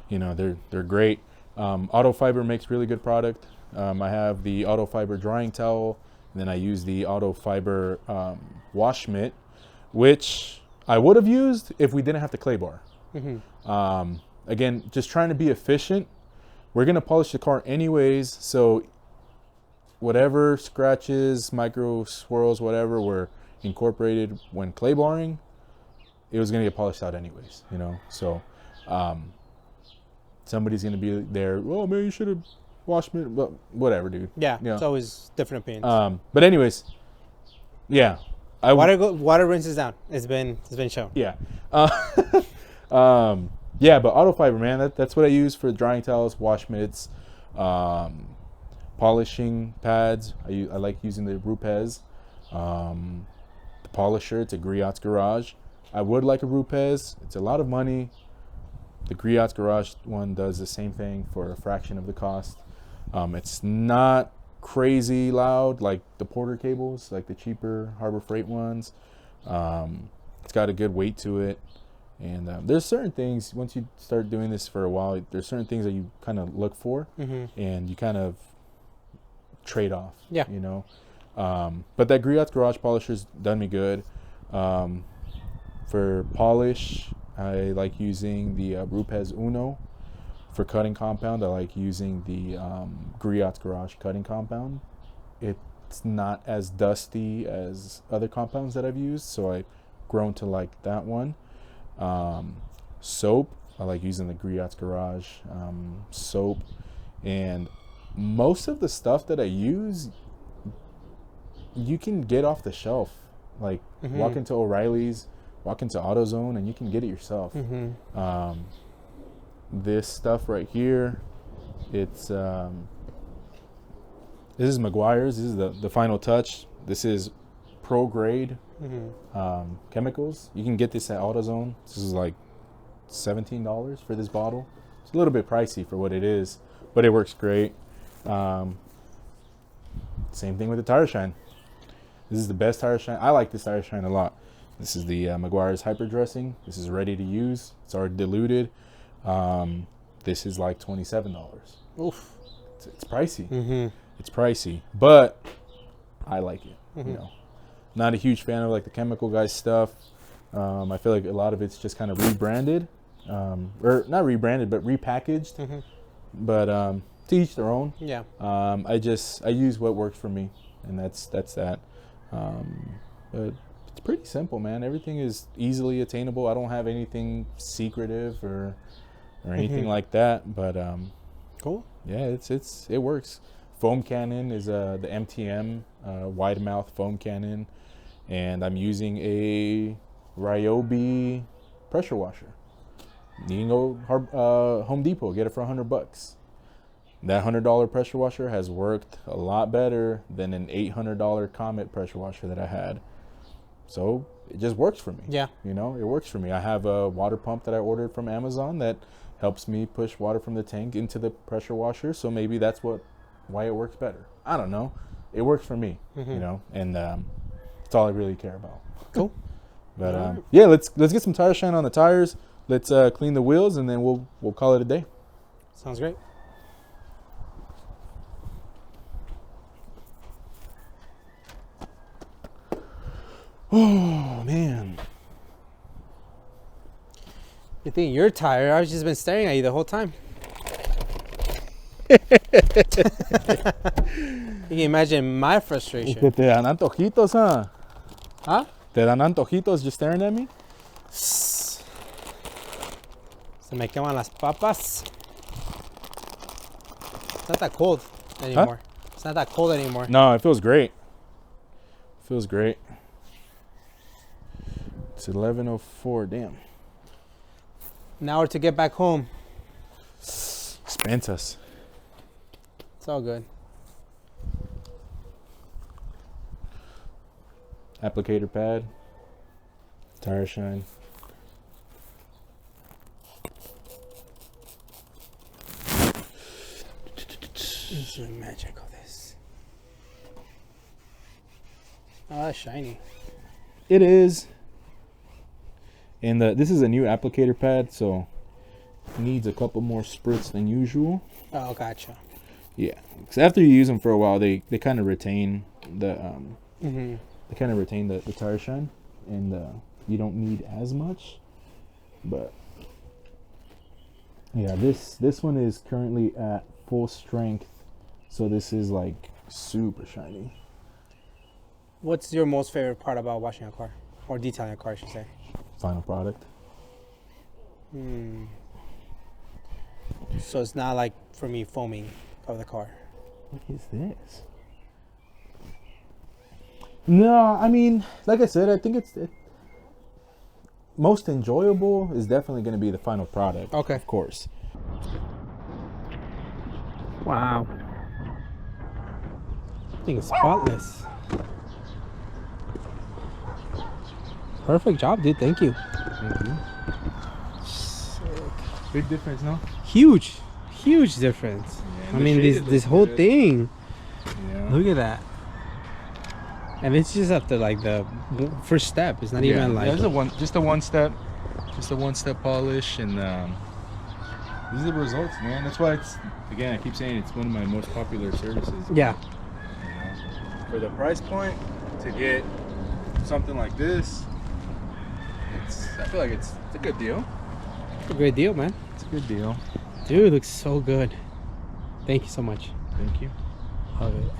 you know, they're great. Auto Fiber makes really good product. I have the Auto Fiber drying towel. And then I use the Auto Fiber wash mitt, which I would have used if we didn't have the clay bar. Again, just trying to be efficient. We're gonna polish the car anyways, so whatever scratches, micro swirls, whatever were incorporated when clay barring, it was gonna get polished out anyways, you know. So somebody's gonna be there, oh man, you should have washed me, but whatever, dude. Yeah, you know? It's always different opinions. But anyways, yeah. Water rinses down. It's been shown. Yeah. Yeah, but Auto Fiber, man, that's what I use for drying towels, wash mitts, polishing pads. I like using the Rupes. The polisher, it's a Griot's Garage. I would like a Rupes. It's a lot of money. The Griot's Garage one does the same thing for a fraction of the cost. It's not crazy loud like the Porter cables, like the cheaper Harbor Freight ones. It's got a good weight to it. And there's certain things, once you start doing this for a while, there's certain things that you kind of look for, and you kind of trade off, you know. But that Griot's Garage polisher's done me good. For polish, I like using the Rupes Uno. For cutting compound, I like using the Griot's Garage cutting compound. It's not as dusty as other compounds that I've used, so I've grown to like that one. Soap, I like using the Griot's Garage soap. And most of the stuff that I use, you can get off the shelf. Like walk into O'Reilly's, walk into AutoZone, and you can get it yourself. This stuff right here, it's this is Meguiar's. This is the final touch. This is pro grade chemicals. You can get this at AutoZone. This is like $17 for this bottle. It's a little bit pricey for what it is, but it works great. Same thing with the tire shine. This is the best tire shine. I like this tire shine a lot. This is the Meguiar's Hyper Dressing. This is ready to use. It's already diluted. This is like $27. Oof. It's pricey. It's pricey, but I like it. You know, not a huge fan of like the Chemical Guys stuff. I feel like a lot of it's just kind of rebranded, or not rebranded, but repackaged. But to each their own. Yeah. I use what works for me, and that's that. But it's pretty simple, man. Everything is easily attainable. I don't have anything secretive or anything like that. But cool. Yeah, it works. Foam cannon is the MTM wide mouth foam cannon, and I'm using a Ryobi pressure washer. You can go Home Depot, get it for $100. That $100 pressure washer has worked a lot better than an $800 Comet pressure washer that I had. So it just works for me. Yeah. You know, it works for me. I have a water pump that I ordered from Amazon that helps me push water from the tank into the pressure washer. So maybe that's why it works better. I don't know. It works for me, you know, and that's all I really care about. Cool. But yeah, let's get some tire shine on the tires. Let's clean the wheels, and then we'll call it a day. Sounds great. Oh man. You think you're tired? I've just been staring at you the whole time. You can imagine my frustration. Te dan antojitos, huh? Huh? Te dan antojitos just staring at me? Se me queman las papas. It's not that cold anymore. It's not that cold anymore. No, it feels great. Feels great. It's 11:04. Damn. An hour to get back home. Spent us. It's all good. Applicator pad. Tire shine. It's the magic of this. Oh, that's shiny. It is. And this is a new applicator pad, so it needs a couple more spritz than usual. Oh, gotcha. Yeah, because after you use them for a while, they kind of retain the Mm-hmm. they kind of retain the tire shine, and you don't need as much. But yeah, this one is currently at full strength, so this is like super shiny. What's your most favorite part about washing a car? Or detailing a car, I should say. Final product. So it's not like, for me, foaming of the car. What is this? No, I mean, like I said, I think it's most enjoyable is definitely going to be the final product. Okay. Of course. Wow. I think it's spotless. Perfect job, dude. Thank you. Thank you. Big difference, no? Huge. Huge difference. Yeah, I mean, this whole thing. Yeah. Look at that. And it's just after like the first step. It's not even like. Yeah, just a one step polish, and these are the results, man. That's why it's, again, I keep saying it's one of my most popular services. Yeah. You know? For the price point, to get something like this, I feel like it's a good deal. It's a great deal, man. It's a good deal. Dude, looks so good. Thank you so much. Thank you. Love it.